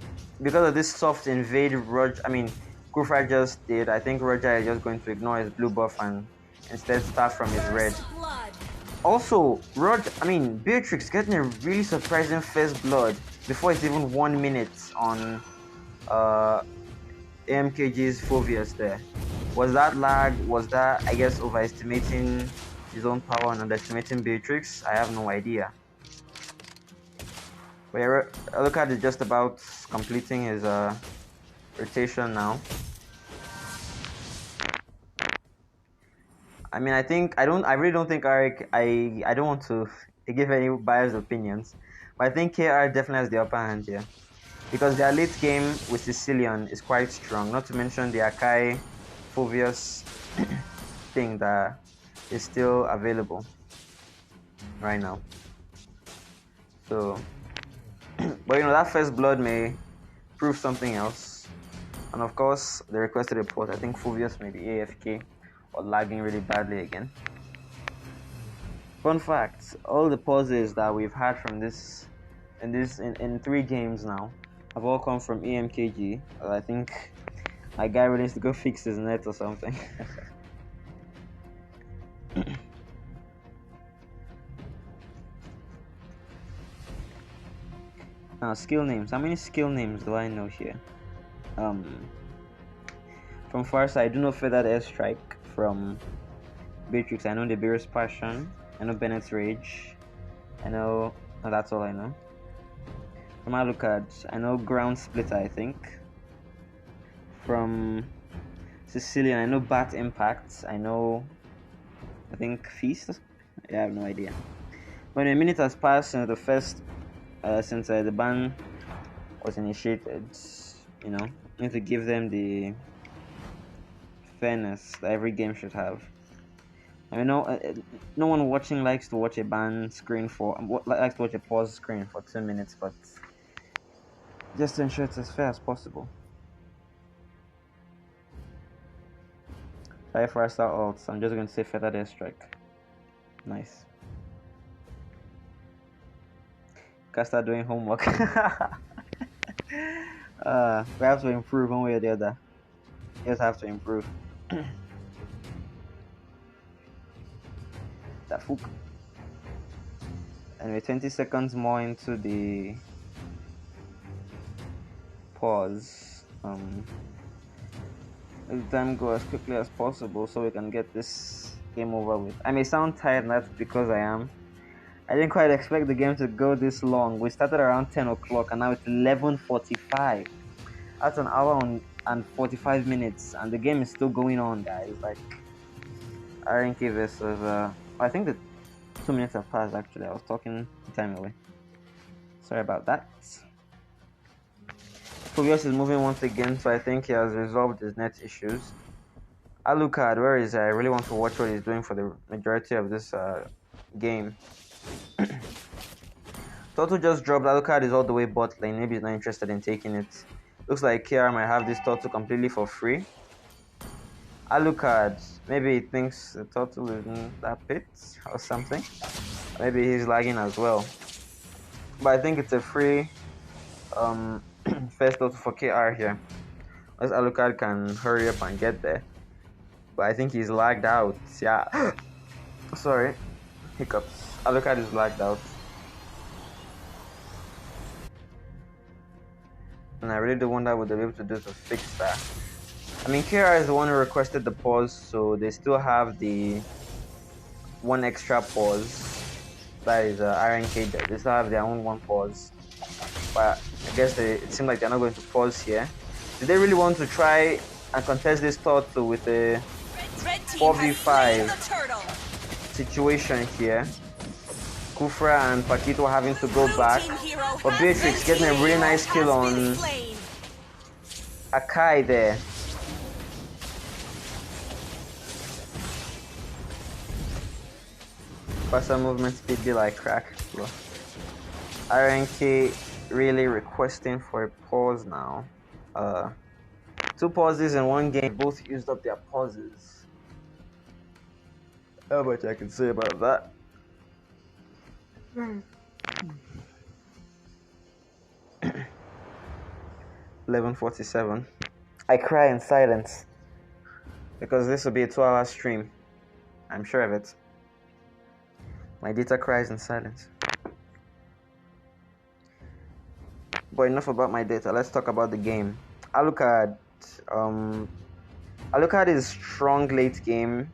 because of this soft invade Kufra just did, I think Roger is just going to ignore his blue buff and instead start from his red. Also, Beatrix getting a really surprising first blood before it's even 1 minute on AMKG's Phobius there. Was that lag? Was that, I guess, overestimating his own power and underestimating Beatrix? I have no idea. But yeah, Alucard is just about completing his rotation now. I mean, I really don't think RNK, I don't want to give any biased opinions, but I think KR definitely has the upper hand here. Because their late game with Sicilian is quite strong, not to mention the Akai Phobius thing that is still available right now. So, but that first blood may prove something else. And of course, the requested report, I think Phobius may be AFK or lagging really badly again. Fun fact, all the pauses that we've had from this in 3 games now have all come from EMKG. I think my guy really needs to go fix his net or something. Now, skill names. How many skill names do I know here? From Farsa, I do know Feathered Airstrike. From Beatrix, I know the Beerus Passion. I know Bennett's Rage. I know... Oh, that's all I know. From Alucard, I know Ground Splitter, I think. From Sicilian, I know Bat Impact. I know... I think Feast? Yeah, I have no idea. When a minute has passed since the first... since the ban was initiated, I need to give them the fairness that every game should have. I mean, no one watching likes to watch a ban screen likes to watch a pause screen for 2 minutes, but just to ensure it's as fair as possible. Try for star ults. I'm just going to say Feathered Airstrike. Nice. Gotta start doing homework. We have to improve one way or the other. You just have to improve. That fook. Anyway, 20 seconds more into the pause. Let the time go as quickly as possible so we can get this game over with. I may sound tired, and that's because I am. I didn't quite expect the game to go this long. We started around 10 o'clock and now it's 11:45. That's an hour and 45 minutes and the game is still going on, guys. Like, RNK versus... I think the 2 minutes have passed, actually. I was talking time away. Sorry about that. Phobius is moving once again, so I think he has resolved his net issues. Alucard, where is he? I really want to watch what he's doing for the majority of this game. Turtle just dropped. Alucard is all the way bot lane. Maybe he's not interested in taking it. Looks like KR might have this Turtle completely for free. Alucard, maybe he thinks the Turtle is in that pit or something. Maybe he's lagging as well. But I think it's a free first Turtle for KR here. Unless Alucard can hurry up and get there. But I think he's lagged out. Yeah. Sorry. Hiccups. Alucard is lagged out. And I really do wonder what they'll be able to do to fix that. I mean, KR is the one who requested the pause, so they still have the one extra pause. That is RNK there. They still have their own one pause. But I guess it seems like they're not going to pause here. Do they really want to try and contest this Turtle with a 4v5 situation here? Kufra and Paquito having to go back, but Beatrix getting a really nice kill on Akai there. Faster movement speed be like crack. RNK really requesting for a pause now. 2 pauses in one game, both used up their pauses. How much I can say about that? 11:47. I cry in silence because this will be a 2-hour stream. I'm sure of it. My data cries in silence. But enough about my data. Let's talk about the game. Alucard, um, Alucard is strong late game.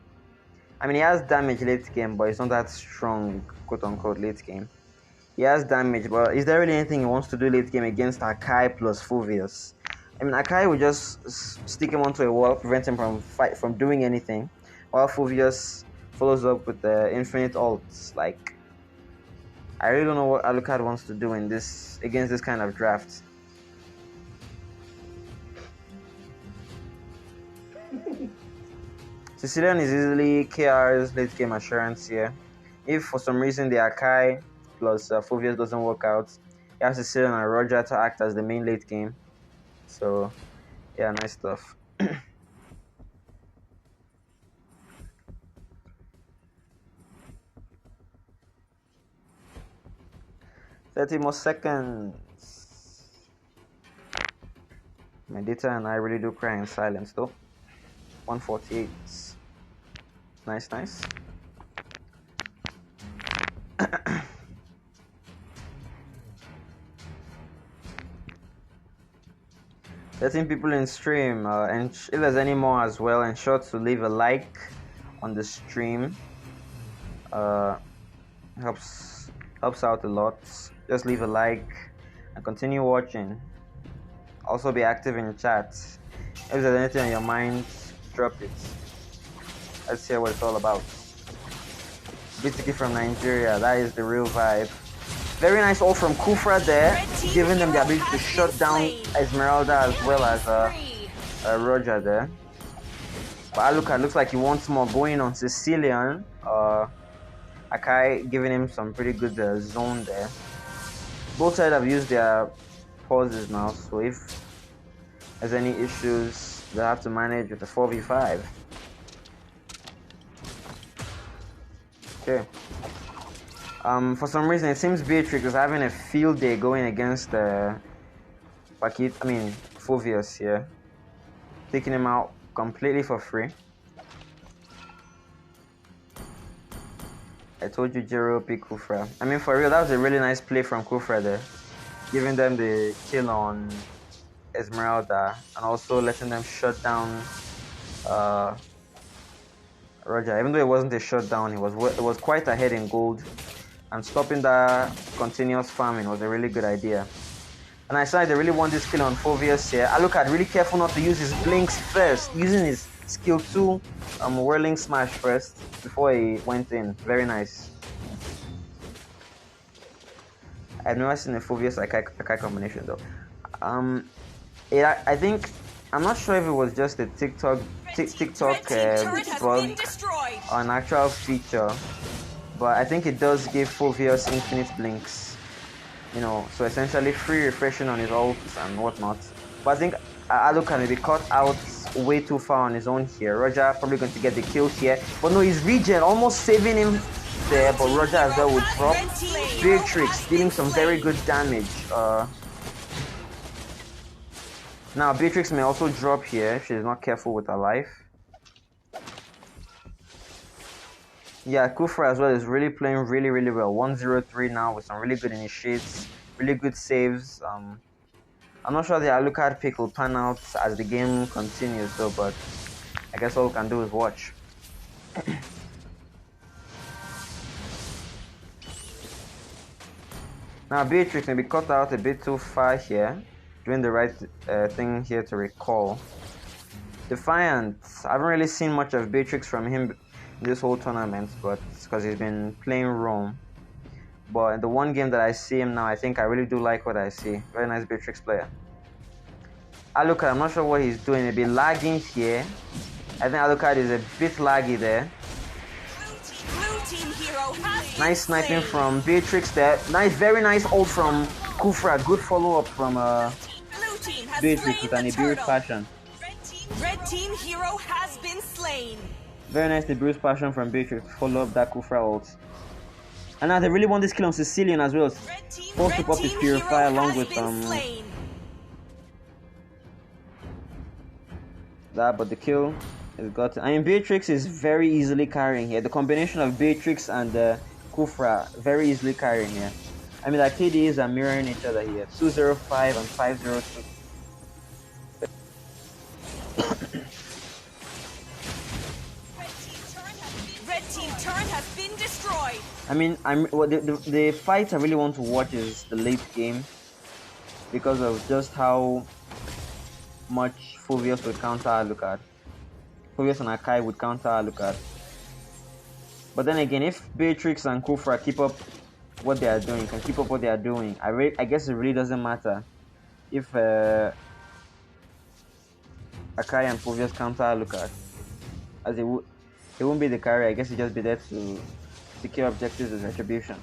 I mean, he has damage late game, but it's not that strong, quote unquote, late game. He has damage, but is there really anything he wants to do late game against Akai plus Fulvius? I mean, Akai will just stick him onto a wall, prevent him from doing anything, while Fulvius follows up with the infinite ults. Like, I really don't know what Alucard wants to do in this against this kind of draft. Sicilian is easily KR's late game assurance here. If for some reason the Akai plus Fulvius doesn't work out, he has Sicilian and Roger to act as the main late game. So, yeah, nice stuff. 30 more seconds. My data and I really do cry in silence though. 148. Nice, nice. 13 people in stream, and if there's any more as well, ensure to leave a like on the stream. Helps out a lot. Just leave a like and continue watching. Also be active in chat. If there's anything on your mind, drop it. Let's hear what it's all about. BTK from Nigeria, that is the real vibe. Very nice ult from Kufra there, giving them the ability to shut down Esmeralda as well as Roger there. But Alucard looks like he wants more, going on Sicilian. Akai giving him some pretty good zone there. Both sides have used their pauses now, so if there's any issues, they have to manage with a 4v5. Okay. For some reason, it seems Beatrix is having a field day going against Fulvius here. Taking him out completely for free. I told you Jiro pick Kufra. I mean, for real, that was a really nice play from Kufra there. Giving them the kill on Esmeralda and also letting them shut down Roger. Even though it wasn't a shutdown, it was quite ahead in gold. And stopping that continuous farming was a really good idea. And I saw they really want this kill on Fulvius here. Alucard really careful not to use his blinks first, using his skill 2 whirling smash first before he went in. Very nice. I've never seen a Fulvius Akai combination though. I think, I'm not sure if it was just a TikTok bug or an actual feature. But I think it does give Fulvius infinite blinks, you know, so essentially free refreshing on his ults and whatnot. But I think Alucard may be caught out way too far on his own here. Roger probably going to get the kill here, but no, his regen almost saving him there, but Roger as well would drop. Beatrix dealing some very good damage. Now Beatrix may also drop here if she's not careful with her life. Yeah, Kufra as well is really playing really well. 1-0-3 now with some really good initiates, really good saves. I'm not sure the Alucard pick will pan out as the game continues though, but I guess all we can do is watch. Now Beatrix may be cut out a bit too far here, doing the right thing here to recall. Defiant, I haven't really seen much of Beatrix from him this whole tournament, but it's because he's been playing Rome. But in the one game that I see him now, I think I really do like what I see. Very nice Beatrix player. Alucard, I'm not sure what he's doing. He'll be lagging here. I think Alucard is a bit laggy there. Nice sniping from Beatrix there. Nice, very nice ult from Kufra. Good follow-up from Beatrix with an Iberian passion.
Red team hero has been slain.
Very nice Iberian passion from Beatrix to follow up that Kufra ult. And now they really want this kill on Sicilian as well. Forced to pop his Purify along with that, but the kill is gotten. I mean, Beatrix is very easily carrying here. The combination of Beatrix and Kufra very easily carrying here. I mean, like KDs are mirroring each other here. 205 and 502. I mean, the fight I really want to watch is the late game because of just how much Phoveus would counter Alucard. Phoveus and Akai would counter Alucard. But then again, if Beatrix and Kufra keep up what they are doing, I guess it really doesn't matter if Akai and Phoveus counter Alucard, as it won't be the carry. I guess it just be there to secure objectives as retribution.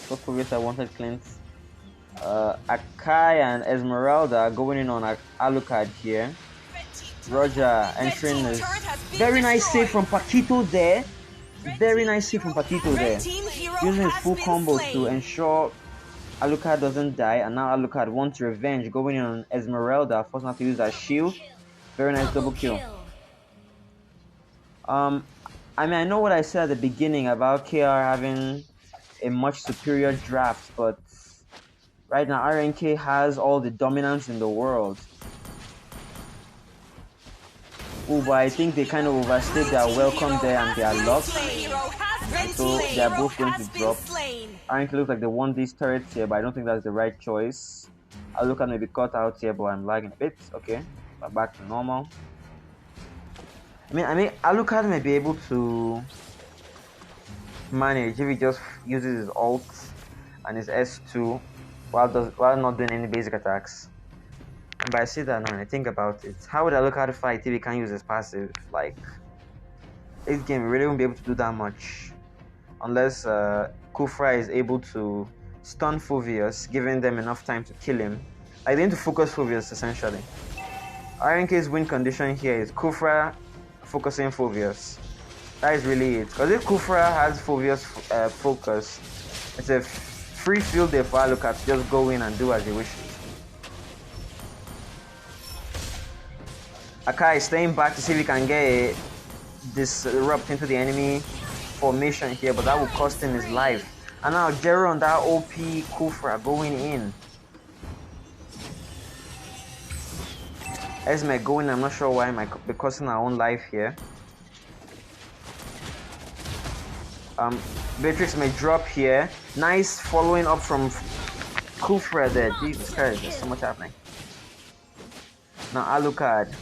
So Phoveus, I wanted Clint. Akai and Esmeralda are going in on Alucard here. Roger entering is very nice save from Paquito there. Very nice save from Paquito there. Using his full combo to ensure Alucard doesn't die, and now Alucard wants revenge, going in on Esmeralda, forcing her to use her shield. Very nice double kill. I mean, I know what I said at the beginning about KR having a much superior draft, but right now RNK has all the dominance in the world. Oh, but I think they kind of overstayed their welcome there and their luck. And so they are both going to drop. RNK looks like they won these turrets here, but I don't think that's the right choice. I'll look at maybe cut out here, but I'm lagging a bit. Okay, but back to normal. I mean, Alucard may be able to manage if he just uses his ult and his S2 while not doing any basic attacks. But I see that now and I think about it. How would Alucard fight if he can't use his passive? Like, this game really won't be able to do that much unless Kufra is able to stun Phoveus, giving them enough time to kill him. Like, they need to focus Phoveus essentially. RNK's win condition here is Kufra focusing Phoveus. That is really it. Because if Kufra has Phoveus focus, it's a free field there for Alucard to just go in and do as he wishes. Akai is staying back to see if he can get disrupt into the enemy formation here, but that will cost him his life. And now Jero on that OP Kufra going in. Esme going, I'm not sure why, might be costing our own life here. Beatrix may drop here. Nice following up from Kufra there. Jesus Christ, there's so much happening. Now Alucard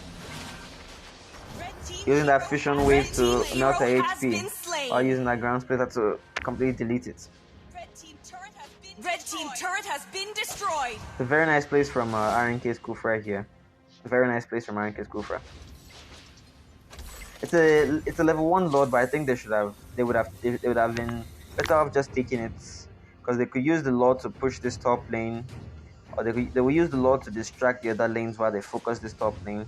using that fission wave to melt her HP, or using that ground splitter to completely delete it.
Red team turret has been destroyed.
It's a very nice place from RNK's Kufra here. A very nice place from RNK's Kufra. It's a level 1 Lord, but I think they would have been better off just taking it, because they could use the Lord to push this top lane, or they will use the Lord to distract the other lanes while they focus this top lane.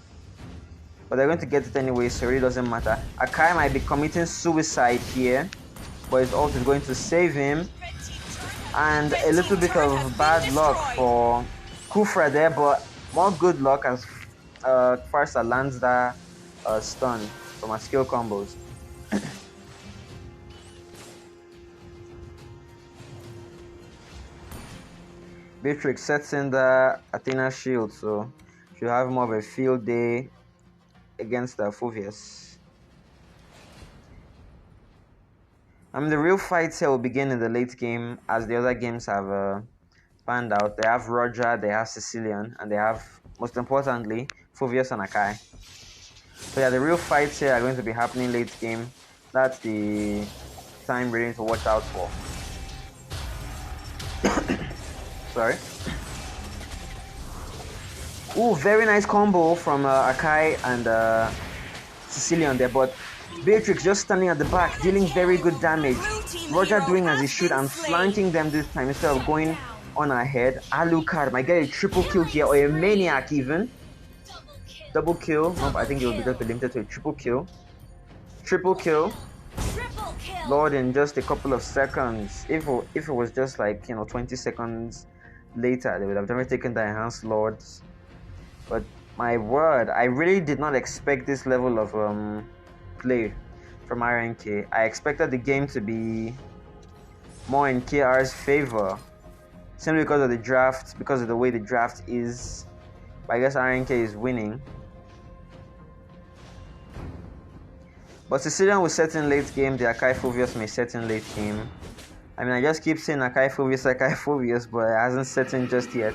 But they're going to get it anyway, so it really doesn't matter. Akai might be committing suicide here, but his ult is going to save him. And a little bit of bad luck for Kufra there, but more good luck as Farsa lands that stun from her skill combos. Beatrix sets in the Athena shield, so she'll have more of a field day against Phoveus. I mean, the real fights here will begin in the late game, as the other games have panned out. They have Roger, they have Sicilian, and they have, most importantly, Phoveus and Akai. So yeah, the real fights here are going to be happening late game. That's the time really to watch out for. Sorry. Ooh, very nice combo from Akai and Sicilian there, but Beatrix just standing at the back, dealing very good damage. Roger doing as he should and flanking them this time instead of going on ahead. Alucard might get a triple kill here, or a maniac even. Double kill. Nope, I think it will be just limited to a triple kill. Triple kill. Lord in just a couple of seconds. If it was just like, 20 seconds later, they would have never taken the enhanced Lords. But my word, I really did not expect this level of play from RNK. I expected the game to be more in KR's favor. simply because of the draft, because of the way the draft is. But I guess RNK is winning. But Sicilian will set in late game. The Akai Fulvius may set in late game. I mean, I just keep saying Akai Fulvius, but it hasn't set in just yet.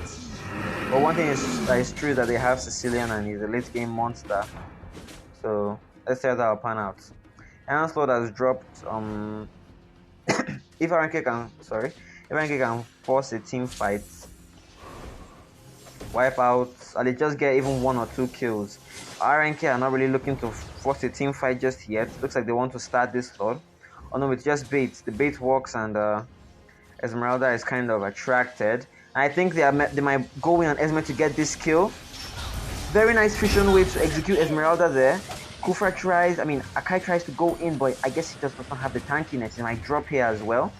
But one thing that is true that they have Sicilian and he's a late game monster. So let's see how that will pan out. Onslaught has dropped. If RNK can force a team fight, wipe out, and they just get even 1 or 2 kills. RNK are not really looking to force a team fight just yet. Looks like they want to start this Lord. Oh no, it's just bait. The bait works and Esmeralda is kind of attracted. And I think they might go in on Esme to get this kill. Very nice fusion way to execute Esmeralda there. Kufra tries, Akai tries to go in, but I guess he just does not have the tankiness. He might drop here as well.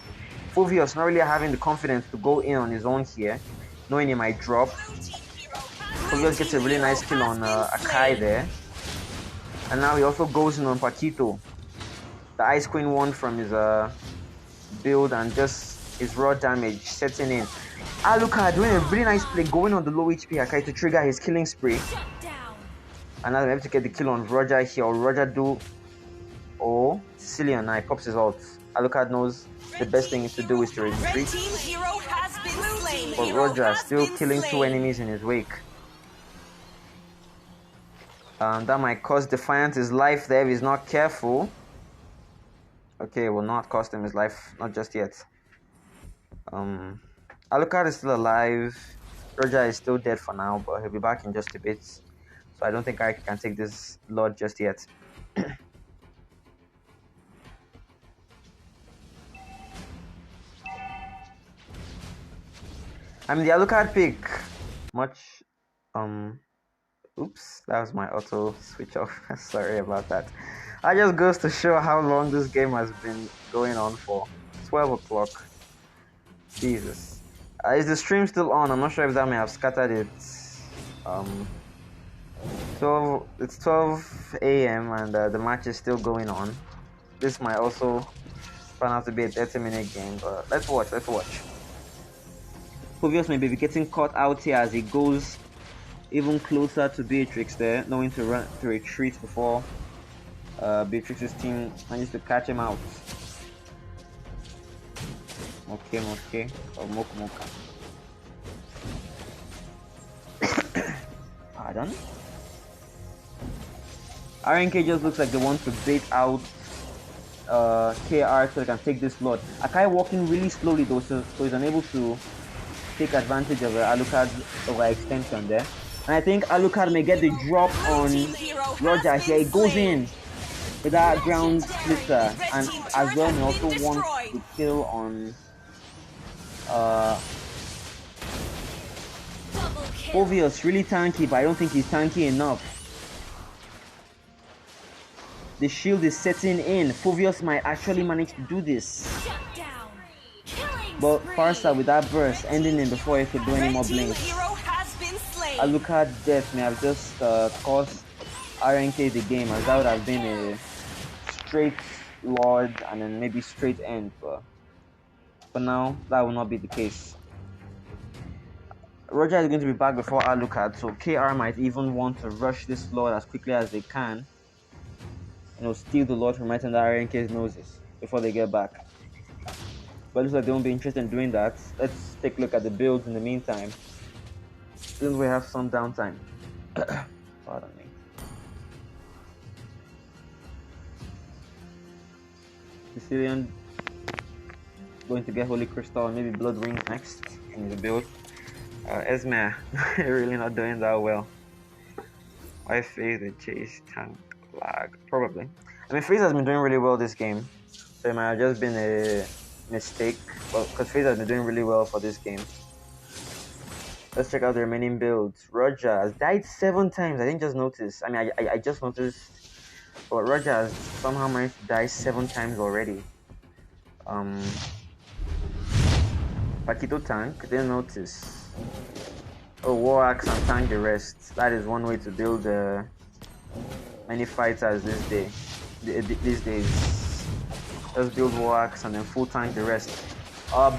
Fulvius not really having the confidence to go in on his own here, knowing he might drop. Fulvius gets a really nice kill on Akai there. And now he also goes in on Paquito. The Ice Queen won from his build and just his raw damage setting in. Alucard doing a really nice play, going on the low HP Akai to trigger his killing spree. And now I'm able to get the kill on Roger here. Or Roger do. Oh, Sicilian now pops his ult. Alucard knows the best thing to do is to retreat. But Roger still killing 2 enemies in his wake. That might cost Defiant his life there if he's not careful. Okay, will not cost him his life, not just yet. Alucard is still alive. Roger is still dead for now, but he'll be back in just a bit. So I don't think I can take this Lord just yet. The Alucard pick. Much oops, that was my auto switch off. Sorry about that. That just goes to show how long this game has been going on for. 12 o'clock. Jesus. Is the stream still on? I'm not sure if that may have scattered it. It's 12 a.m. and the match is still going on. This might also turn out to be a 30-minute game, but let's watch. Fulvius may be getting caught out here as he goes even closer to Beatrix there, knowing to retreat before Beatrix's team manages to catch him out. Okay. Or Moka. Pardon? RNK just looks like they want to bait out KR so they can take this Lord. Akai walking really slowly though, so he's unable to take advantage of Alucard's overextension there. And I think Alucard may get the drop on Roger here. He goes in with that ground splitter, and as well he also wants to kill on Fulvius. Really tanky, but I don't think he's tanky enough. The shield is setting in. Fulvius might actually manage to do this. But Farsa with that burst ending him before he could do any more blinks. Alucard's death may have just cost RNK the game, as that would have been a straight Lord and then maybe straight end, but for now that will not be the case. Roger is going to be back before Alucard, so KR might even want to rush this Lord as quickly as they can. Steal the Lord from right under RNK's noses before they get back. But it looks like they won't be interested in doing that. Let's take a look at the builds in the meantime, since we have some downtime. Pardon me. Sicilian going to get Holy Crystal and maybe Blood Ring next in the build. Esme really not doing that well. Why face the chase tank lag? Probably. FaZe has been doing really well this game, so it might have just been a mistake, but because FaZe has been doing really well for this game. Let's check out the remaining builds. Roger has died 7 times. I didn't just notice. I just noticed, but Roger has somehow managed to die 7 times already. Paquito tank, didn't notice. Oh, War Axe and tank the rest. That is one way to build many fighters these days. Just build War Axe and then full tank the rest.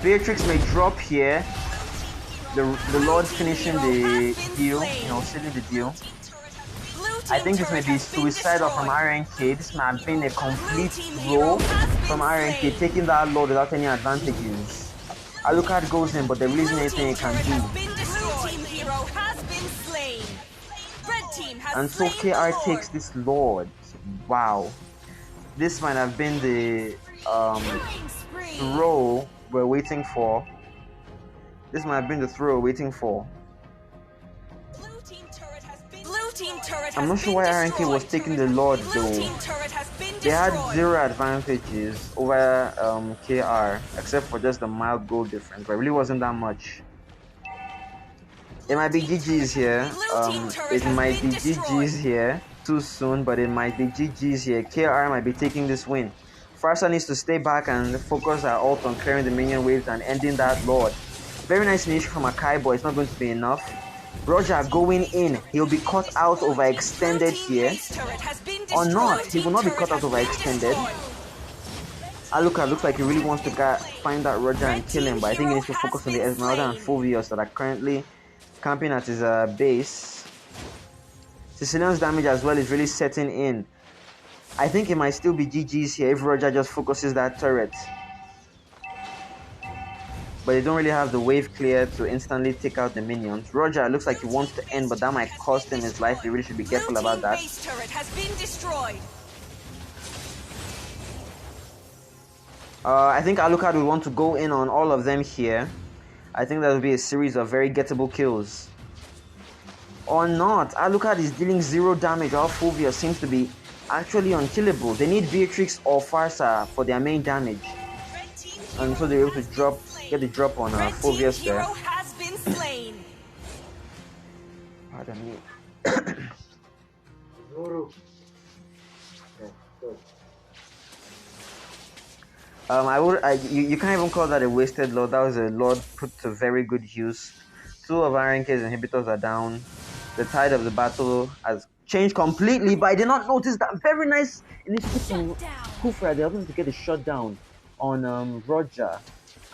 Beatrix may drop here. the Lord finishing the deal, sealing the deal. I think this may be suicidal from RNK. This may have been a complete throw from RNK, taking that Lord without any advantages. Alucard goes in, but there really isn't anything he can do. And so KR takes this Lord. Wow. This might have been the throw we're waiting for. This might have been the throw we're waiting for. I'm not sure why RNK was taking the Lord though. They had 0 advantages over KR, except for just the mild goal difference, but it really wasn't that much. It might be GG's here. It might be GG's here. Too soon, but it might be GG's here. KR might be taking this win. Farsa needs to stay back and focus our ult on clearing the minion waves and ending that Lord. Very nice initiative from Akai, but it's not going to be enough. Roger going in. He'll be caught out overextended here. Or not. He will not be caught out overextended. Alucard looks like he really wants to find that Roger and kill him, but I think he needs to focus on the Esmeralda and Fulvius that are currently camping at his base. Sicilian's damage as well is really setting in. I think it might still be GG's here if Roger just focuses that turret. But they don't really have the wave clear to instantly take out the minions. Roger looks like he wants to end, but that might cost him his life. He really should be careful about that. I think Alucard will want to go in on all of them here. I think that will be a series of very gettable kills. Or not. Alucard is dealing 0 damage. All Fulvia seems to be actually unkillable. They need Beatrix or Farsa for their main damage. And so they're able to get the drop on Fulvius there. Pardon me. You can't even call that a wasted Lord. That was a Lord put to very good use. 2 of RNK's inhibitors are down. The tide of the battle has changed completely, but I did not notice that very nice initiative from Kufra. They're able to get a shutdown on Roger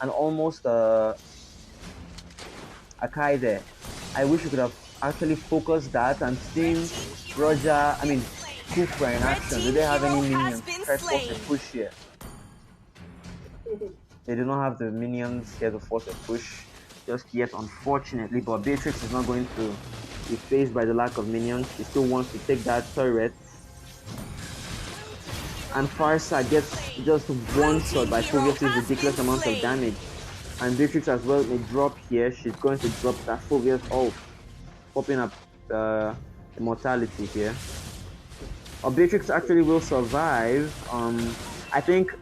and almost Akai there. I wish we could have actually focused that and seen Kufra in action. Do they have any minions? Try to force a push here. They do not have the minions here to force a push just yet, unfortunately, but Beatrix is not going to be faced by the lack of minions. She still wants to take that turret. And Farsa gets just one shot by Fulvius' ridiculous amount of damage. And Beatrix as well may drop here. She's going to drop that Fulvius ult, popping up immortality here. Beatrix actually will survive. I think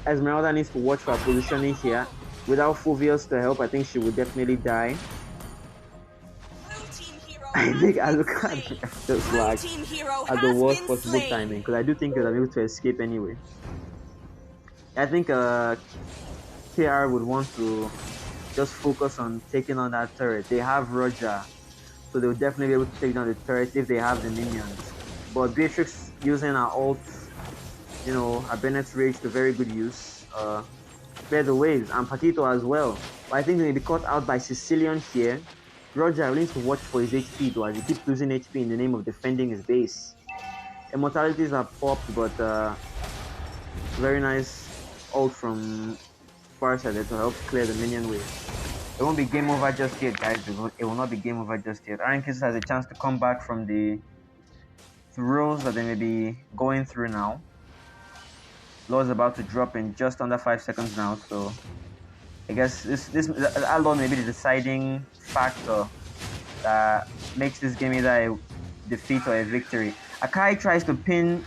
Esmeralda needs to watch for her positioning here. Without Fulvius to help, I think she would definitely die. I think Alucard just like at the worst possible timing, because I do think they'll be able to escape anyway. I think KR would want to just focus on taking on that turret. They have Roger, so they'll definitely be able to take down the turret if they have the minions. But Beatrix using her ult, her Bennett's Rage to very good use. Clear the waves, and Paquito as well. But I think they may be caught out by Sicilian here. Roger needs to watch for his HP though, as he keeps losing HP in the name of defending his base. Immortalities are popped, but very nice ult from Farsa there to help clear the minion wave. It won't be game over just yet, guys. It will not be game over just yet. RNK has a chance to come back from the throws that they may be going through now. Lord's about to drop in just under 5 seconds now, so I guess that Lord may be the deciding factor that makes this game either a defeat or a victory. Akai tries to pin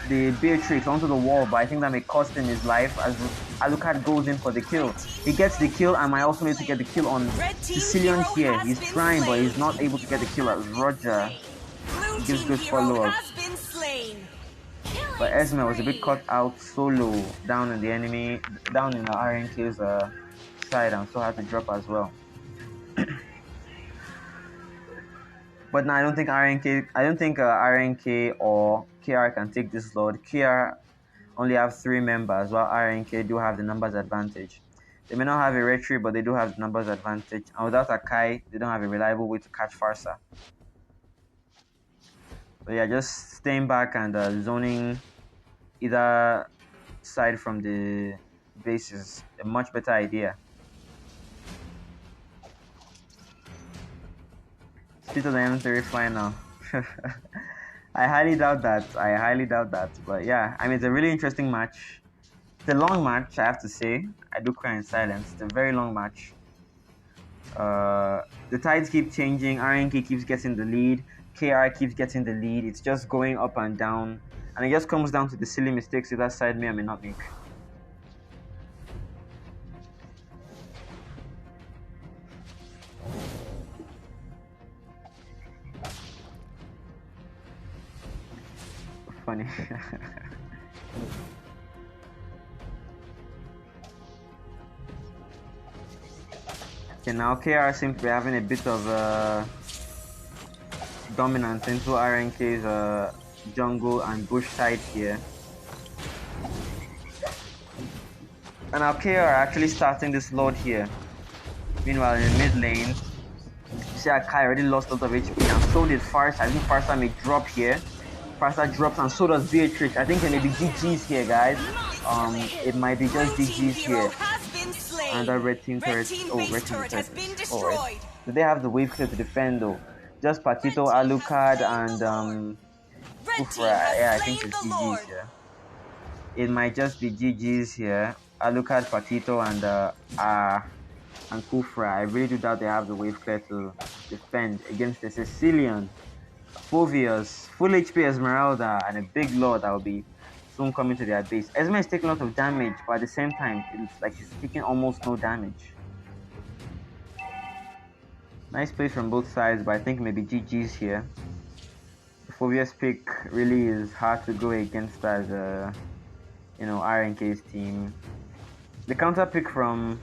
the Beatrix onto the wall, but I think that may cost him his life as Alucard goes in for the kill. He gets the kill and might also need to get the kill on Sicilian here. He's trying, but he's not able to get the kill as Roger gives good follow-up. But Esme was a bit caught out solo down in the RNK's side, and so had to drop as well. But no, I don't think RNK or KR can take this Lord. KR only have 3 members, while RNK do have the numbers advantage. They may not have a retry, but they do have the numbers advantage. And without Akai, they don't have a reliable way to catch Farsa. So yeah, just staying back and zoning either side from the base is a much better idea. Speed of the M3 final. I highly doubt that. But yeah, I mean, it's a really interesting match. It's a long match, I have to say. I do cry in silence. It's a very long match. The tides keep changing. RNK keeps getting the lead. KR keeps getting the lead. It's just going up and down. And it just comes down to the silly mistakes either side may or may not make. Funny. Okay, now KR seems to be having a bit of dominance into RNK's jungle and bush side here. And now KR are actually starting this Lord here. Meanwhile, in the mid lane, you see Akai already lost a lot of HP, and so did Farsa. I think Farsa may drop here. Farsa drops, and so does Beatrix. I think it may be GG's here, guys. It might be just GG's here. And that red team turret. Red team has been destroyed. Right. So they have the wave clear to defend though. Just Patito, Alucard, and Kufra. Yeah, I think it's GG's here. It might just be GG's here. Alucard, Patito, and Kufra. I really do doubt they have the wave clear to defend against the Sicilian, Fovius, full HP Esmeralda, and a big lord that will be soon coming to their base. Esme is taking a lot of damage, but at the same time, it's like she's taking almost no damage. Nice plays from both sides, but I think maybe GG's here. The Fovius pick really is hard to go against as RNK's team. The counter pick from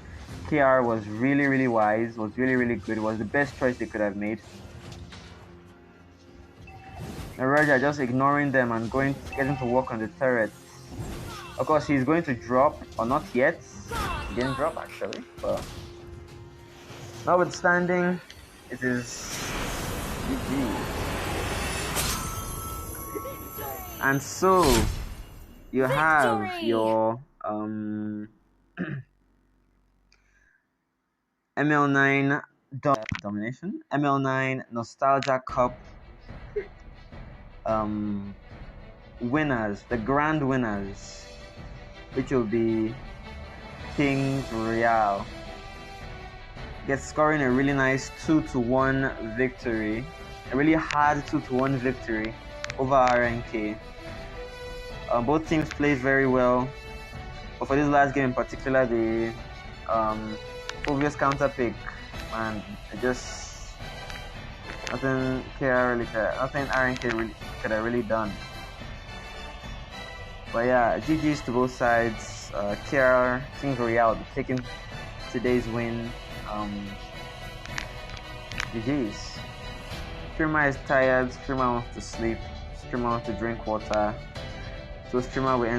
KR was really wise, was really good. It was the best choice they could have made. And Roger just ignoring them and getting to work on the turret. Of course, he's going to drop, or not yet. He didn't drop actually, but notwithstanding, it is GG. And so you have your ML9 domination, ML9 Nostalgia Cup winners, the grand winners, which will be Kings Royale. Gets scoring a really nice 2-1 victory, a really hard 2-1 victory over RNK. Both teams played very well, but for this last game in particular, the obvious counter pick, and just nothing RNK really could have really done. But yeah, GG's to both sides. KR, Kings Royale taking today's win. GG's. Streamer is tired, streamer wants to sleep, streamer wants to drink water. So streamer will end